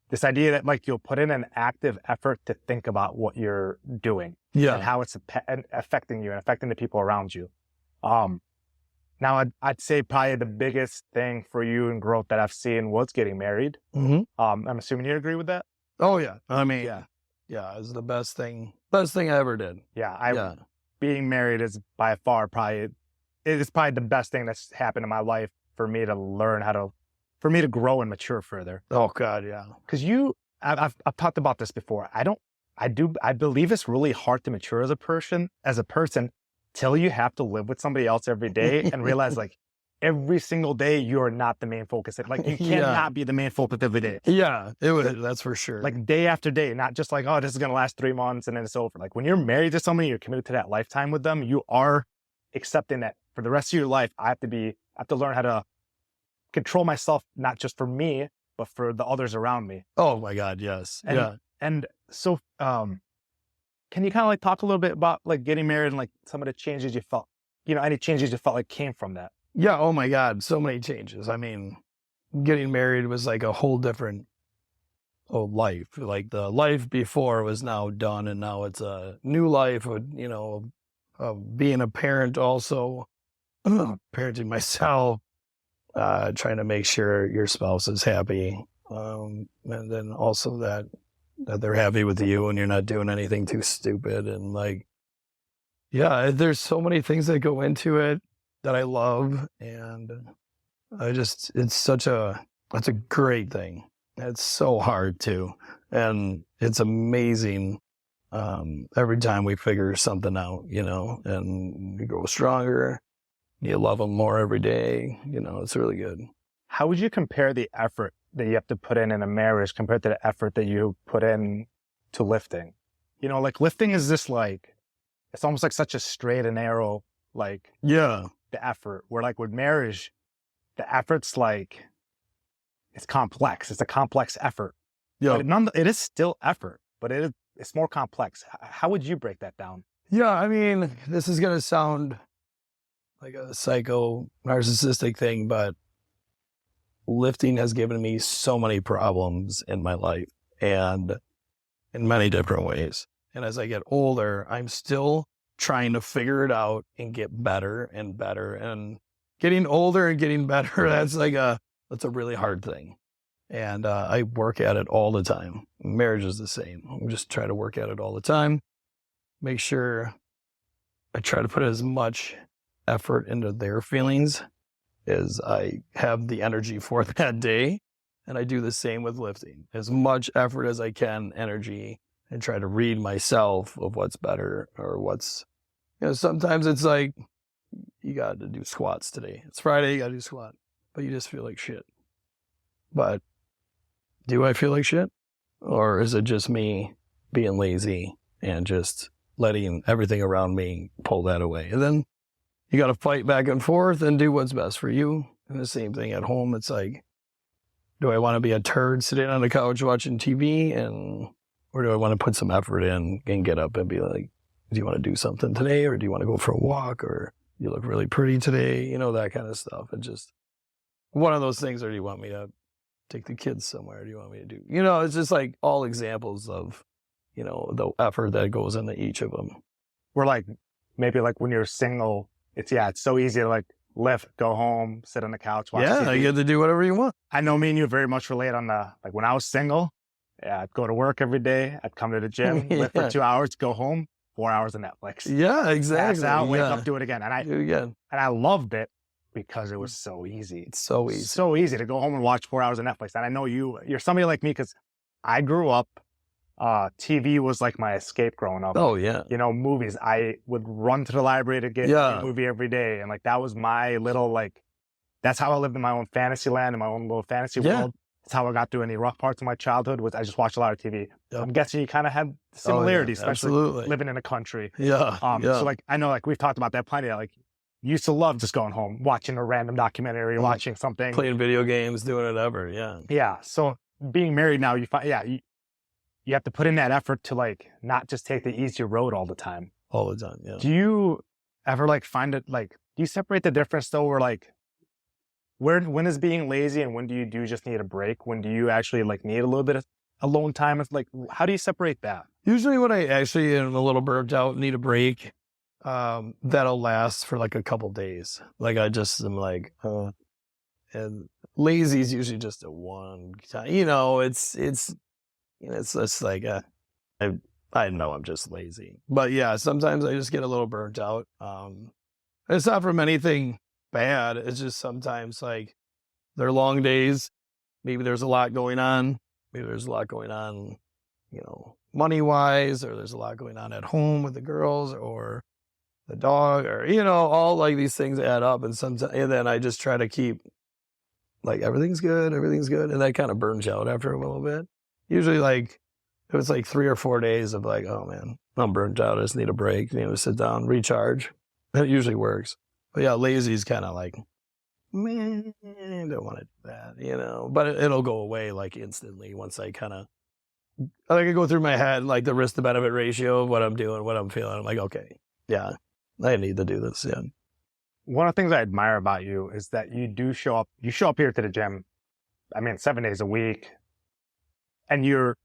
this idea that you'll put in an active effort to think about what you're doing, and how it's affecting you and affecting the people around you. Now I'd say probably the biggest thing for you in growth that I've seen was getting married. Mm-hmm. I'm assuming you agree with that. Oh yeah, I mean, yeah, it was the best thing I ever did. Yeah, being married is by far probably the best thing that's happened in my life for me to learn for me to grow and mature further. Oh God, yeah. Because I've talked about this before. I believe it's really hard to mature as a person till you have to live with somebody else every day and realize every single day you're not the main focus. You cannot be the main focus every day. Yeah, that's for sure. Day after day, not just oh, this is going to last 3 months and then it's over. When you're married to somebody, you're committed to that lifetime with them, you are accepting that for the rest of your life, I have to learn how to control myself, not just for me, but for the others around me. Oh my God, yes. And so, can you kind of talk a little bit about getting married and some of the changes you felt, any changes you felt came from that? Yeah. Oh my God. So many changes. I mean, getting married was a whole different life. The life before was now done, and now it's a new life of being a parent, also parenting myself, trying to make sure your spouse is happy. And then also that they're happy with you and you're not doing anything too stupid. And there's so many things that go into it that I love. And it's a great thing. It's so hard too. And it's amazing. Every time we figure something out, and you grow stronger, you love them more every day. It's really good. How would you compare the effort that you have to put in a marriage compared to the effort that you put in to lifting? Lifting is this it's almost such a straight and narrow, the effort, where with marriage, the effort's it's complex. It's a complex effort. Yeah. But it is still effort, but it's more complex. How would you break that down? Yeah. I mean, this is going to sound like a psycho narcissistic thing, but lifting has given me so many problems in my life and in many different ways. And as I get older, I'm still trying to figure it out and get better and better. And getting older and getting better, that's a really hard thing. And I work at it all the time. Marriage is the same. I just try to work at it all the time. Make sure I try to put as much effort into their feelings as I have the energy for that day. And I do the same with lifting. As much effort as I can, energy, and try to read myself of what's better or what's, sometimes it's you got to do squats today. It's Friday, you got to do squat, but you just feel like shit. But do I feel like shit? Or is it just me being lazy and just letting everything around me pull that away? And then you got to fight back and forth and do what's best for you. And the same thing at home. It's do I want to be a turd sitting on the couch watching TV, or do I want to put some effort in and get up and be do you want to do something today? Or do you want to go for a walk? Or, you look really pretty today, you know, that kind of stuff. And just one of those things, or do you want me to take the kids somewhere? Do you want me to do, you know, it's just like all examples of, you know, the effort that goes into each of them. We're like, maybe like when you're single, it's so easy to like lift, go home, sit on the couch, watch TV. You get to do whatever you want. I know me and you very much relate on the, like when I was single, I'd go to work every day. I'd come to the gym, lift for 2 hours, go home, 4 hours of Netflix. Yeah, exactly. Pass out, wake up, do it again. And do it again. And I loved it because it was so easy. It's so easy. So easy to go home and watch 4 hours of Netflix. And I know you're somebody like me because I grew up, TV was like my escape growing up. Oh, yeah. You know, movies. I would run to the library to get a movie every day. And like, that was my little, like, that's how I lived in my own fantasy land, in my own little fantasy world. That's how I got through any rough parts of my childhood, was I just watched a lot of TV. Yep. I'm guessing you kind of had similarities, especially living in the country. So like, I know like we've talked about that plenty. Like, used to love just going home, watching a random documentary, watching something. Playing video games, doing whatever, Yeah, so being married now, you find, you have to put in that effort to like, not just take the easy road all the time. Do you ever like find it, like, do you separate the difference though, where like, when is being lazy and when do you just need a break? When do you actually like need a little bit of alone time? It's like, how do you separate that? Usually when I actually am a little burnt out, need a break, that'll last for like a couple days. Like I just am like, and lazy is usually just a one time, you know, it's just like, I know I'm just lazy, but yeah, sometimes I just get a little burnt out. It's not from anything bad. It's just sometimes like they're long days. Maybe there's a lot going on. Maybe there's a lot going on, you know, money wise, or there's a lot going on at home with the girls or the dog, or, you know, all like these things add up. And sometimes, and then I just try to keep like, everything's good. And that kind of burns you out after a little bit. Usually like, if it's like 3 or 4 days of like, oh man, I'm burnt out. I just need a break, you know, sit down, recharge. That usually works. But yeah, lazy is kind of like, man, I don't want to do that, you know, but it'll go away like instantly once I kind of, I can go through my head, like the risk to benefit ratio of what I'm doing, what I'm feeling. I'm like, okay, yeah, I need to do this. Yeah. One of the things I admire about you is that you show up here to the gym, 7 days a week, and you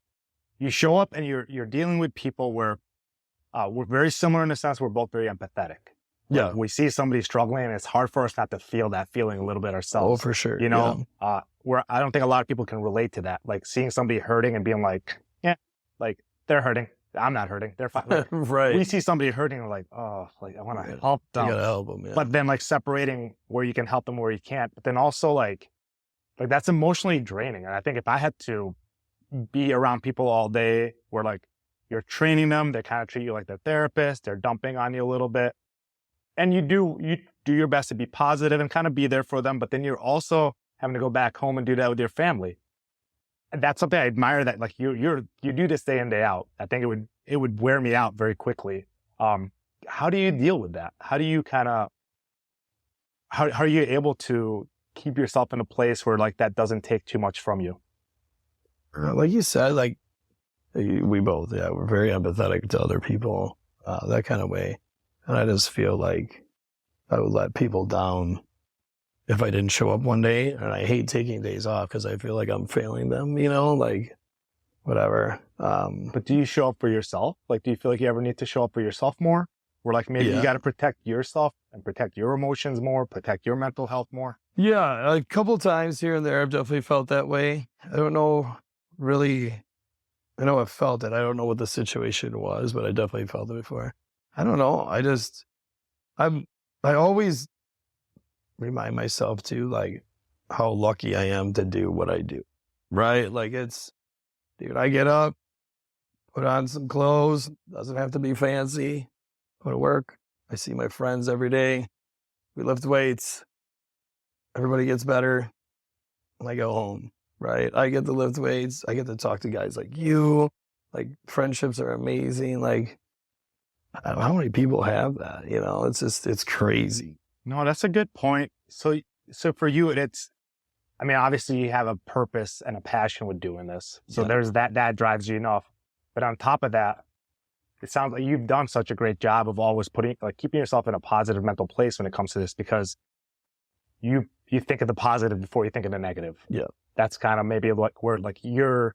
show up and you're dealing with people where we're very similar in the sense we're both very empathetic. Yeah. Like we see somebody struggling and it's hard for us not to feel that feeling a little bit ourselves. Oh, for sure. You know, where I don't think a lot of people can relate to that. Like seeing somebody hurting and being like, yeah, like they're hurting. I'm not hurting. They're fine. Like, right. We see somebody hurting and we're like, oh, like I want to help them. You gotta help them. Yeah. But then like separating where you can help them, where you can't. But then also like that's emotionally draining. And I think if I had to be around people all day where like you're training them, they kind of treat you like their therapist, they're dumping on you a little bit. And you do your best to be positive and kind of be there for them, but then you're also having to go back home and do that with your family. And that's something I admire, that like you do this day in, day out. I think it would wear me out very quickly. How do you deal with that? How do you how are you able to keep yourself in a place where like that doesn't take too much from you? Like you said, like we both, we're very empathetic to other people, that kind of way. And I just feel like I would let people down if I didn't show up one day. And I hate taking days off because I feel like I'm failing them, you know, like whatever. But do you show up for yourself? Like, do you feel like you ever need to show up for yourself more? Or like maybe you got to protect yourself and protect your emotions more, protect your mental health more? Yeah, a couple times here and there, I've definitely felt that way. I don't know really. I know I felt it. I don't know what the situation was, but I definitely felt it before. I don't know. I always remind myself too, like how lucky I am to do what I do, right? Like dude, I get up, put on some clothes, doesn't have to be fancy, go to work. I see my friends every day. We lift weights. Everybody gets better. And I go home, right? I get to lift weights. I get to talk to guys like you. Like friendships are amazing. Like, I don't know how many people have that, you know, it's crazy. No, that's a good point. So for you, obviously you have a purpose and a passion with doing this. So there's that drives you enough. But on top of that, it sounds like you've done such a great job of always keeping yourself in a positive mental place when it comes to this, because you think of the positive before you think of the negative. Yeah. That's kind of maybe like where like your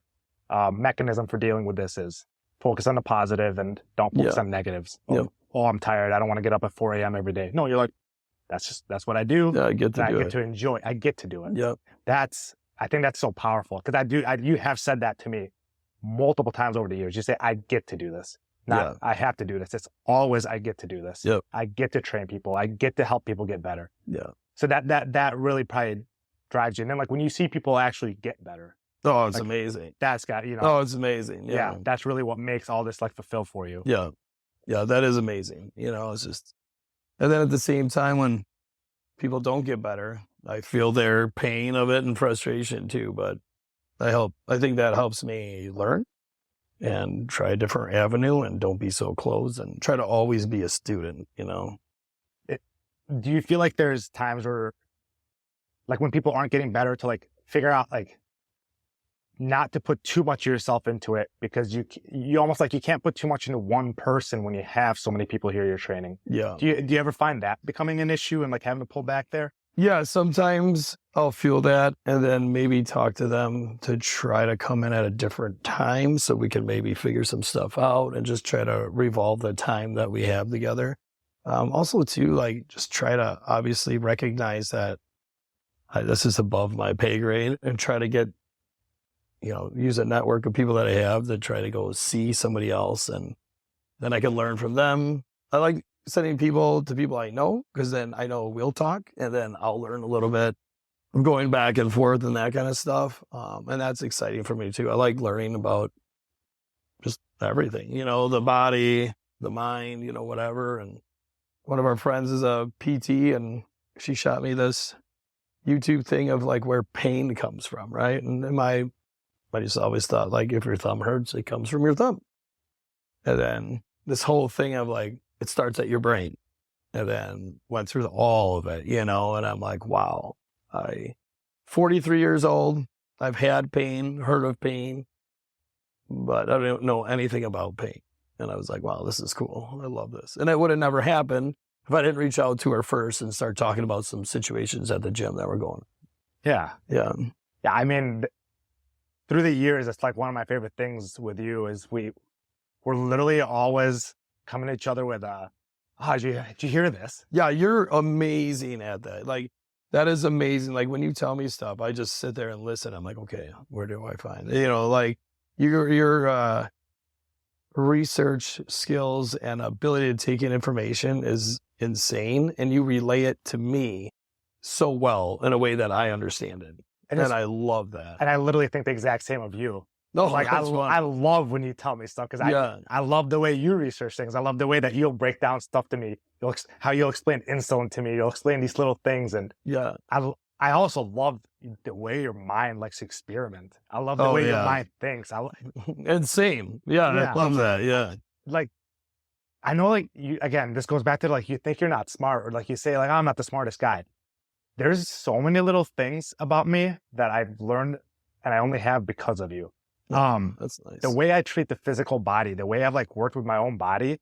mechanism for dealing with this is focus on the positive and don't focus on negatives. Oh, I'm tired. I don't want to get up at 4 a.m. every day. No, you're like, that's what I do. Yeah, I get to do it. I get to enjoy. I get to do it. Yep. I think that's so powerful, because you have said that to me multiple times over the years. You say, I get to do this. Not I have to do this. It's always, I get to do this. Yep. I get to train people. I get to help people get better. Yeah. So that really probably drives you. And then like when you see people actually get better. Oh, it's amazing. That's got, you know. Oh, it's amazing. Yeah. That's really what makes all this like fulfill for you. Yeah. Yeah. That is amazing. You know, it's just, and then at the same time, when people don't get better, I feel their pain of it and frustration too, but I think that helps me learn and try a different avenue and don't be so closed and try to always be a student, you know. Do you feel like there's times where, like when people aren't getting better, to like figure out like not to put too much of yourself into it, because you almost like you can't put too much into one person when you have so many people here you're training? Yeah. Do you ever find that becoming an issue and like having to pull back there? Yeah, sometimes I'll feel that and then maybe talk to them to try to come in at a different time so we can maybe figure some stuff out and just try to revolve the time that we have together. Also too, like just try to obviously recognize that this is above my pay grade and try to get, you know, use a network of people that I have to try to go see somebody else, and then I can learn from them. I like sending people to people I know, because then I know we'll talk and then I'll learn a little bit from going back and forth and that kind of stuff. And that's exciting for me too. I like learning about just everything, you know, the body, the mind, you know, whatever. And one of our friends is a PT, and she shot me this YouTube thing of like where pain comes from, right? And I just always thought, like, if your thumb hurts, it comes from your thumb. And then this whole thing of like, it starts at your brain, and then went through all of it, you know, and I'm like, wow, 43 years old, I've had pain, heard of pain, but I don't know anything about pain. And I was like, wow, this is cool. I love this. And it would have never happened if I didn't reach out to her first and start talking about some situations at the gym that were going. Yeah. Yeah. Yeah. I mean, through the years, it's like one of my favorite things with you is we're literally always coming at each other with, did you hear this? Yeah, you're amazing at that. Like, that is amazing. Like, when you tell me stuff, I just sit there and listen. I'm like, okay, where do I find it? You know, like, your research skills and ability to take in information is insane, and you relay it to me so well in a way that I understand it. And I love that. And I literally think the exact same of you. No, like I love when you tell me stuff, because I love the way you research things. I love the way that you'll break down stuff to me. How you'll explain insulin to me. You'll explain these little things, and I also love the way your mind likes to experiment. I love the way your mind thinks. And same, I love that. Yeah, like I know, like you again. This goes back to like you think you're not smart, or like you say like I'm not the smartest guy. There's so many little things about me that I've learned, and I only have because of you. That's nice. The way I treat the physical body, the way I've like worked with my own body,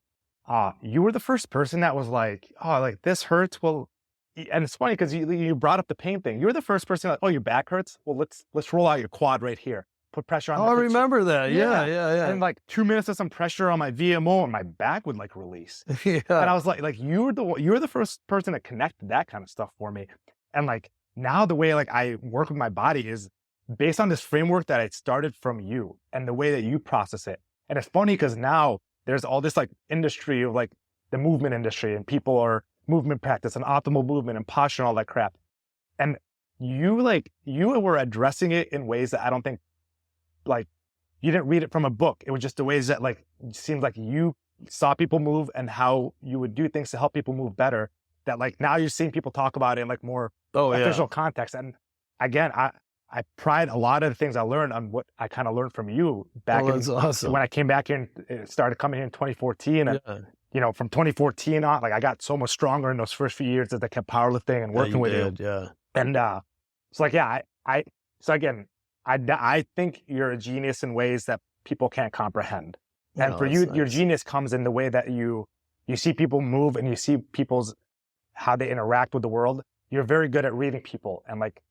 you were the first person that was like, oh, like this hurts. Well, and it's funny because you brought up the pain thing. You were the first person like, oh, your back hurts. Well, let's roll out your quad right here. Put pressure on. Oh, I remember that. Yeah. And like 2 minutes of some pressure on my VMO, and my back would like release. Yeah. And I was like you were the first person that connected that kind of stuff for me. And like now the way like I work with my body is based on this framework that I started from you and the way that you process it. And it's funny because now there's all this like industry of like the movement industry, and people are movement practice and optimal movement and posture and all that crap. And you were addressing it in ways that I don't think, like, you didn't read it from a book. It was just the ways that like, it seemed like you saw people move and how you would do things to help people move better, that like now you're seeing people talk about it in like more official context. And again, I pride a lot of the things I learned on what I kind of learned from you back awesome. When I came back here and started coming here in 2014. And, you know, from 2014 on, like I got so much stronger in those first few years as I kept powerlifting and working with you. Yeah. And it's like, so again, I think you're a genius in ways that people can't comprehend. And for you, that's your nice. genius comes in the way that you see people move and you see people's how they interact with the world. You're very good at reading people and like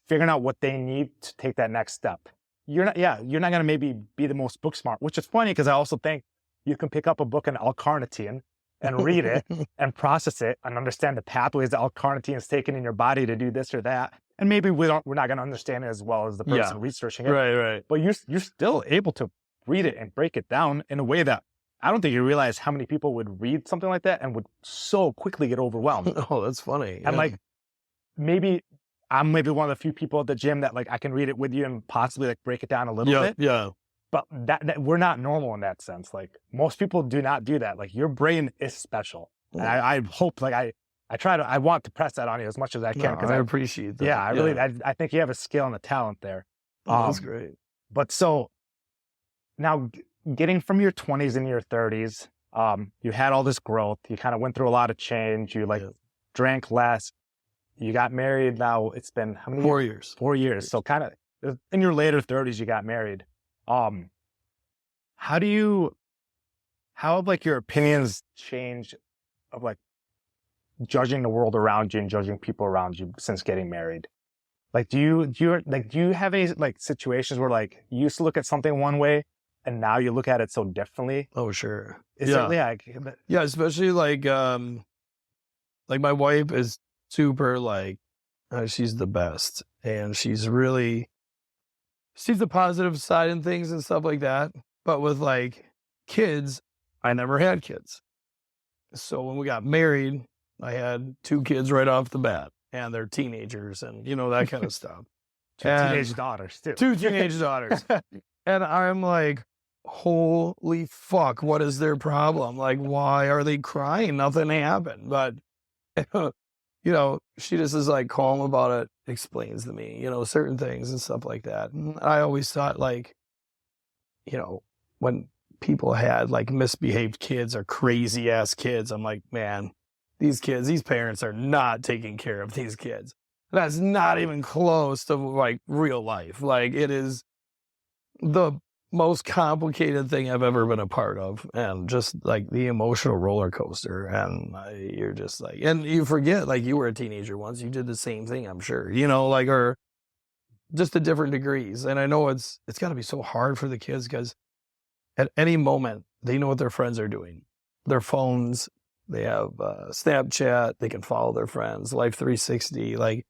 figuring out what they need to take that next step. You're not gonna maybe be the most book smart, which is funny because I also think you can pick up a book on L-carnitine and read it and process it and understand the pathways that L-carnitine is taking in your body to do this or that. And maybe we're not gonna understand it as well as the person researching it. Right. But you're still able to read it and break it down in a way that I don't think you realize how many people would read something like that and would so quickly get overwhelmed. Oh, that's funny. And like, maybe I'm one of the few people at the gym that like I can read it with you and possibly like break it down a little bit. Yeah. But that we're not normal in that sense. Like most people do not do that. Like your brain is special. And I hope like I want to press that on you as much as I can. I appreciate that. Yeah, I think you have a skill and a talent there. That's great. But so now getting from your 20s and your 30s, you had all this growth. You kind of went through a lot of change. You like drank less. You got married. Now it's been how many 4 years? 4 years. So kind of in your later 30s, you got married. How have like your opinions changed of like judging the world around you and judging people around you since getting married? Like, do you have any like situations where like you used to look at something one way and now you look at it so differently? Oh, sure. Yeah, especially like my wife is super like, she's the best, and she's the positive side in things and stuff like that. But with like kids, I never had kids. So when we got married, I had 2 kids right off the bat, and they're teenagers and that kind of stuff. teenage daughters too. 2 teenage daughters. And I'm like, holy fuck, what is their problem? Like, why are they crying? Nothing happened. But, she just is like calm about it, explains to me, certain things and stuff like that. And I always thought like, when people had like misbehaved kids or crazy ass kids, I'm like, man, these parents are not taking care of these kids. That's not even close to like real life. Like it is the most complicated thing I've ever been a part of, and just like the emotional roller coaster. And you're just like, and you forget like you were a teenager once, you did the same thing, I'm sure, like, or just to different degrees. And I know it's got to be so hard for the kids because at any moment they know what their friends are doing, their phones, they have Snapchat, they can follow their friends, Life 360. Like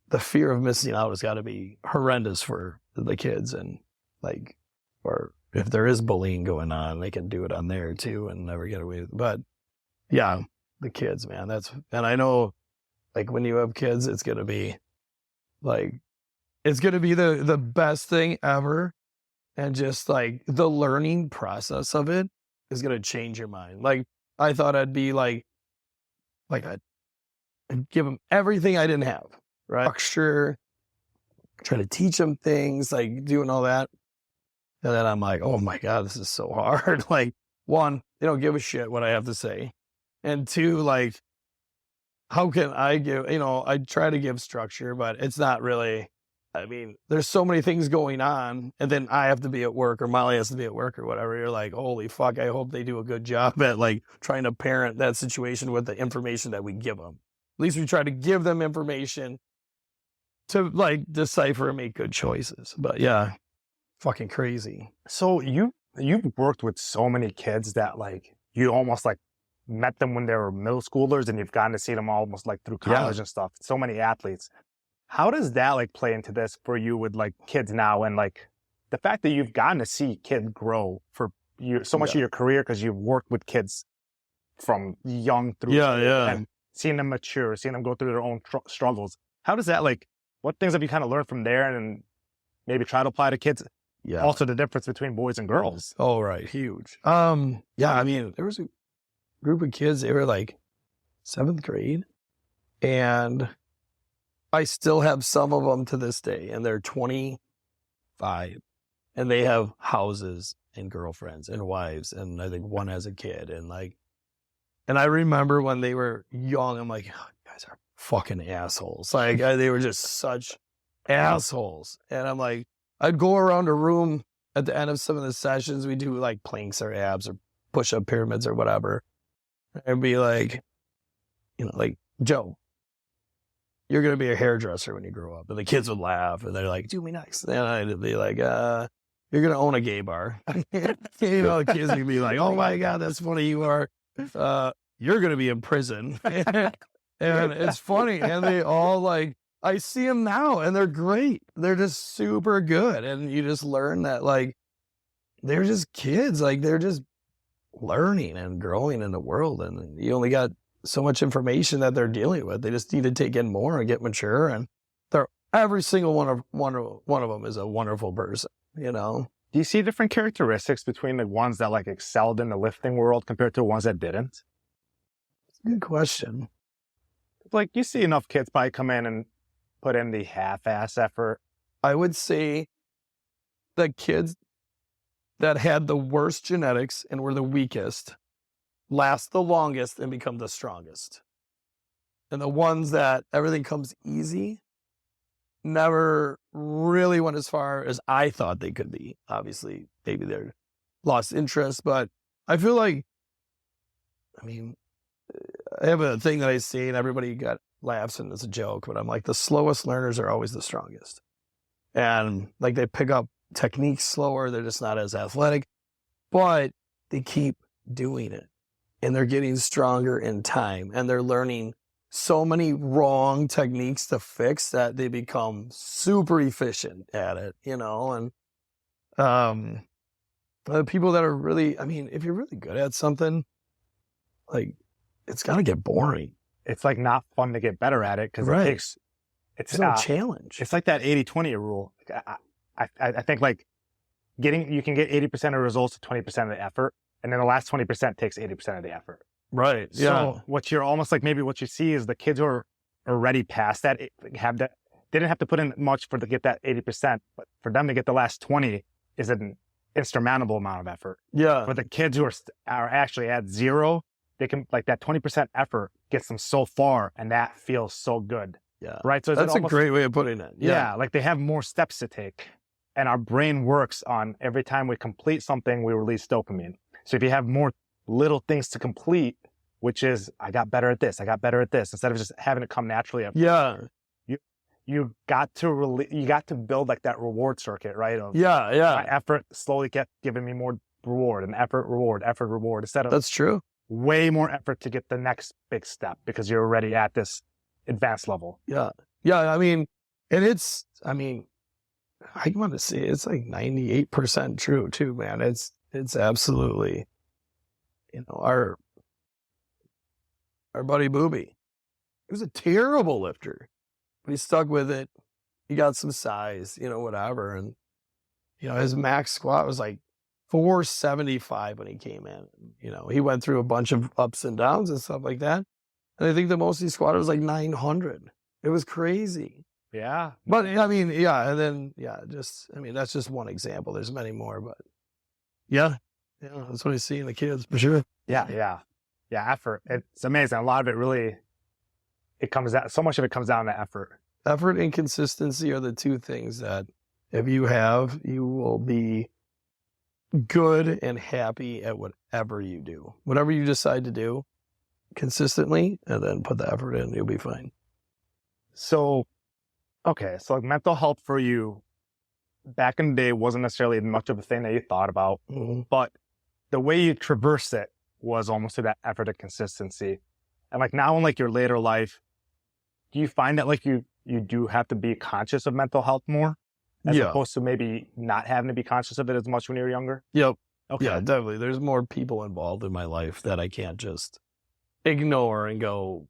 the fear of missing out has got to be horrendous for the kids. And like, or if there is bullying going on, they can do it on there too and never get away with it. But yeah, the kids, man, and I know like when you have kids, it's going to be the best thing ever. And just like the learning process of it is going to change your mind. Like I thought I'd be like I'd give them everything I didn't have, right? Structure, try to teach them things, like doing all that. And then I'm like, oh my God, this is so hard. Like 1, they don't give a shit what I have to say. And 2, like, how can I give, I try to give structure, but it's not really, I mean, there's so many things going on, and then I have to be at work or Molly has to be at work or whatever. You're like, holy fuck, I hope they do a good job at like trying to parent that situation with the information that we give them. At least we try to give them information to like decipher and make good choices. But yeah, fucking crazy. So you've worked with so many kids that like you almost like met them when they were middle schoolers, and you've gotten to see them almost like through college and stuff. So many athletes. How does that like play into this for you with like kids now, and like the fact that you've gotten to see kids grow for you so much of your career because you've worked with kids from young through and seeing them mature, seeing them go through their own struggles. How does that like? What things have you kind of learned from there, and maybe try to apply to kids? Yeah. Also, the difference between boys and girls. Oh, right, huge. I mean, there was a group of kids. They were like 7th grade, and I still have some of them to this day, and they're 25, and they have houses and girlfriends and wives, and I think one has a kid, and I remember when they were young, I'm like, oh, you guys are fucking assholes. Like they were just such assholes, and I'm like, I'd go around a room at the end of some of the sessions, we do like planks or abs or push-up pyramids or whatever. And be like, like, Joe, you're going to be a hairdresser when you grow up. And the kids would laugh and they're like, do me next. And I'd be like, you're going to own a gay bar. The kids would be like, oh my God, that's funny. You are, you're going to be in prison. And it's funny. And they all like, I see them now and they're great. They're just super good. And you just learn that like, they're just kids. Like they're just learning and growing in the world. And you only got so much information that they're dealing with. They just need to take in more and get mature. And every single one of them is a wonderful person, Do you see different characteristics between the ones that like excelled in the lifting world compared to ones that didn't? Good question. Like you see enough kids probably come in and put in the half-ass effort. I would say the kids that had the worst genetics and were the weakest last the longest and become the strongest. And the ones that everything comes easy never really went as far as I thought they could be. Obviously, maybe they lost interest, but I feel like, I have a thing that I say and everybody laughs and it's a joke, but I'm like, the slowest learners are always the strongest. And like they pick up techniques slower, they're just not as athletic, but they keep doing it. And they're getting stronger in time. And they're learning so many wrong techniques to fix that they become super efficient at it, And the people that are really, if you're really good at something, like it's got to get boring. It's like not fun to get better at it because it's no challenge. It's like that 80-20 rule. I think like you can get 80% of results to 20% of the effort. And then the last 20% takes 80% of the effort. Right. So yeah. what you're almost like, maybe what you see is the kids who are already past that, didn't have to put in much to get that 80%, but for them to get the last 20 is an insurmountable amount of effort. Yeah. For the kids who are actually at zero, they can like that 20% effort gets them so far and that feels so good. Yeah. Right. So that's a great way of putting it. Yeah. Like they have more steps to take and our brain works on every time we complete something, we release dopamine. So if you have more little things to complete, which is, I got better at this, instead of just having it come naturally. You got to build like that reward circuit, right? My effort slowly kept giving me more reward and effort, reward, instead of that's true. Way more effort to get the next big step because you're already at this advanced level. Yeah. Yeah. And it's, I want to say it's like 98% true too, man. It's absolutely, our buddy Booby, he was a terrible lifter, but he stuck with it. He got some size, whatever. And, his max squat was like 475 when he came in. He went through a bunch of ups and downs and stuff like that. And I think the most he squatted was like 900. It was crazy. Yeah. But and then, that's just one example. There's many more, but yeah, that's what I see in the kids for sure. Yeah. Effort. It's amazing. A lot of it really, so much of it comes down to effort. Effort and consistency are the two things that if you have, you will be good and happy at whatever you do. Whatever you decide to do consistently and then put the effort in, you'll be fine. So, okay. So like mental health for you back in the day wasn't necessarily much of a thing that you thought about, but the way you traverse it was almost to that effort and consistency. And like now in like your later life, do you find that like you do have to be conscious of mental health more as opposed to maybe not having to be conscious of it as much when you were younger? Yep. Okay. Yeah, definitely. There's more people involved in my life that I can't just ignore and go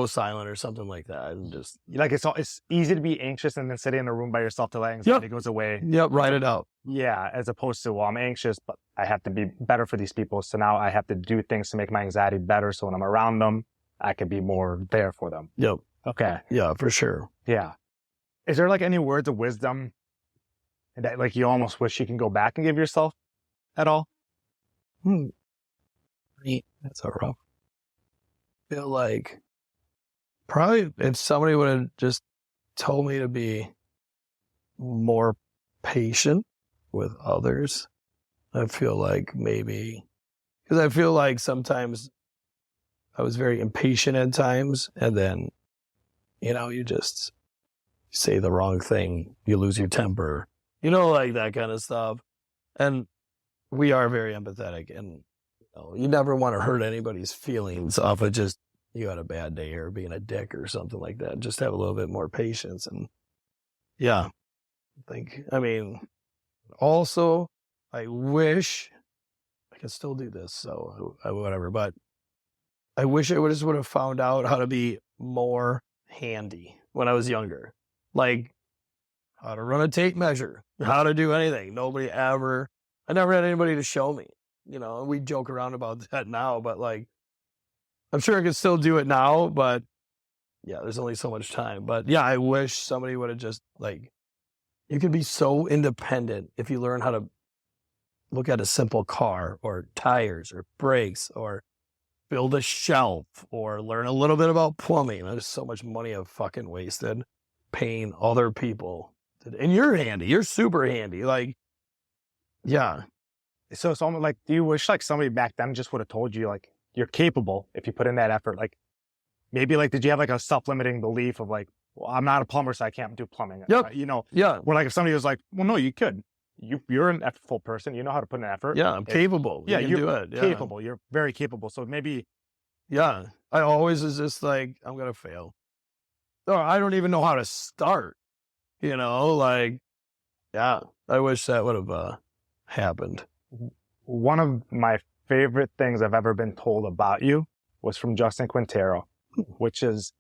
silent or something like that. And just like it's easy to be anxious and then sitting in a room by yourself till that anxiety goes away. Yep, write it out. Yeah, as opposed to, well, I'm anxious, but I have to be better for these people. So now I have to do things to make my anxiety better. So when I'm around them, I could be more there for them. Yep. Okay. Yeah, for sure. Yeah. Is there like any words of wisdom that like you almost wish you can go back and give yourself at all? That's a rough. I feel like probably if somebody would have just told me to be more patient with others. I feel like maybe, because I feel like sometimes I was very impatient at times, and then, you just say the wrong thing, you lose your temper, like that kind of stuff. And we are very empathetic, and you never want to hurt anybody's feelings off of just you had a bad day or being a dick or something like that. Just have a little bit more patience. And yeah, also, I wish I could still do this, so whatever, but I wish I would have found out how to be more handy when I was younger. Like how to run a tape measure, how to do anything. I never had anybody to show me, we joke around about that now, but like, I'm sure I could still do it now, but yeah, there's only so much time. But yeah, I wish somebody would have just you can be so independent if you learn how to look at a simple car or tires or brakes or build a shelf or learn a little bit about plumbing. There's so much money I've fucking wasted paying other people. And you're handy. You're super handy. Yeah. So it's almost like, do you wish somebody back then just would have told you you're capable if you put in that effort? Maybe did you have a self-limiting belief of well, I'm not a plumber, so I can't do plumbing. Yep. Yeah. Where if somebody was well, no, you could. You're an effortful person. You know how to put in effort. Yeah, I'm capable. Yeah, you can do it. Yeah. Capable. You're very capable. So maybe. Yeah. I always was just I'm going to fail. Or I don't even know how to start. Yeah. I wish that would have happened. One of my favorite things I've ever been told about you was from Justin Quintero, which is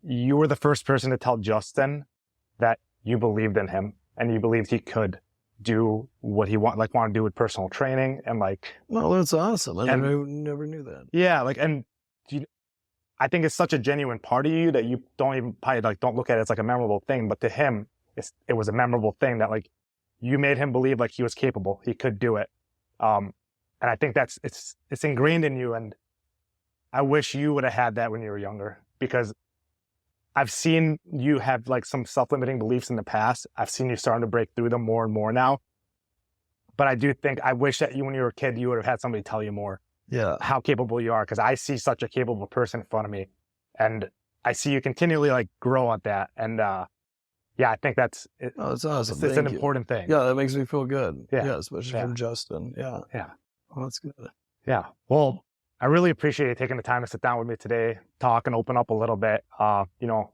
you were the first person to tell Justin that you believed in him and you believed he could do what he want to do with personal training and well, that's awesome. I never knew that. Yeah. I think it's such a genuine part of you that you don't even probably don't look at it as a memorable thing, but to him, it was a memorable thing that you made him believe he was capable, he could do it. And I think it's ingrained in you. And I wish you would have had that when you were younger, because I've seen you have some self-limiting beliefs in the past. I've seen you starting to break through them more and more now. But I do think I wish that when you were a kid, you would have had somebody tell you more. Yeah. How capable you are. Because I see such a capable person in front of me. And I see you continually grow at that. And yeah, I think that's it. Oh, that's awesome. It's an important thing. Yeah, that makes me feel good. Yeah, especially from Justin. Yeah. Yeah. Well, that's good. Yeah. Well, I really appreciate you taking the time to sit down with me today, talk and open up a little bit,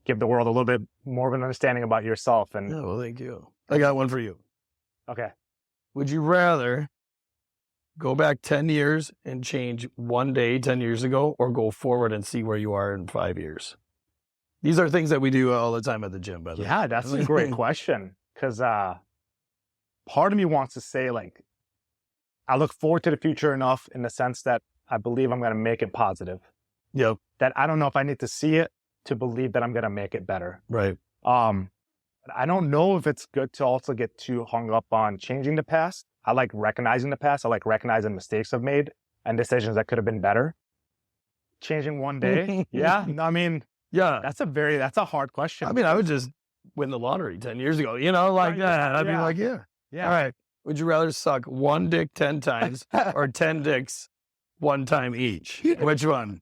give the world a little bit more of an understanding about yourself. And yeah, well, thank you. I got one for you. Okay. Would you rather go back 10 years and change one day 10 years ago, or go forward and see where you are in 5 years? These are things that we do all the time at the gym, by the way. Yeah, that's a great question. Because part of me wants to say, I look forward to the future enough in the sense that I believe I'm going to make it positive. Yep. That I don't know if I need to see it to believe that I'm going to make it better. Right. I don't know if it's good to also get too hung up on changing the past. I like recognizing the past. I like recognizing mistakes I've made and decisions that could have been better. Changing one day. Yeah. Yeah. That's a hard question. I would just win the lottery 10 years ago, like that. I'd be like, yeah. Yeah. All right. Would you rather suck one dick 10 times or 10 dicks one time each? Which one?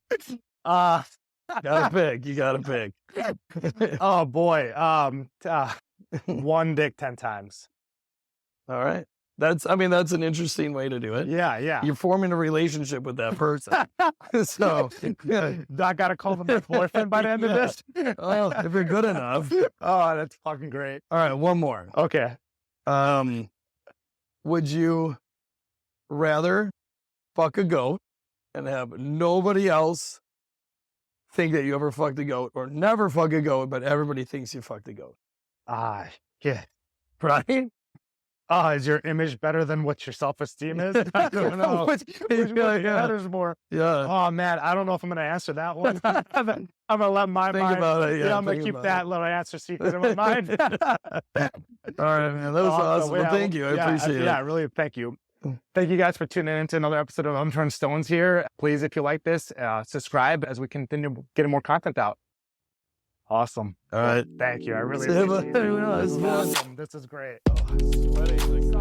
Gotta pick. You gotta pick. Oh boy. One dick 10 times. All right. That's an interesting way to do it. Yeah, yeah. You're forming a relationship with that person. So I gotta call them my boyfriend by the end of this. Well, if you're good enough. Oh, that's fucking great. All right, one more. Okay. Would you rather fuck a goat and have nobody else think that you ever fucked a goat, or never fuck a goat, but everybody thinks you fucked a goat? Yeah. Right? Is your image better than what your self-esteem is? I don't know. Which matters more? Yeah. Oh man, I don't know if I'm gonna answer that one. I'm gonna let my think mind. About it. Yeah, I'm gonna keep that little answer secret in my mind. All right, man. That was awesome. Well, thank you. I appreciate it. Yeah, really. Thank you. Thank you guys for tuning in to another episode of Unturned Stones here. Please, if you like this, subscribe as we continue getting more content out. Awesome. All right. Thank you. I really appreciate it. This is awesome. This is great. sweating.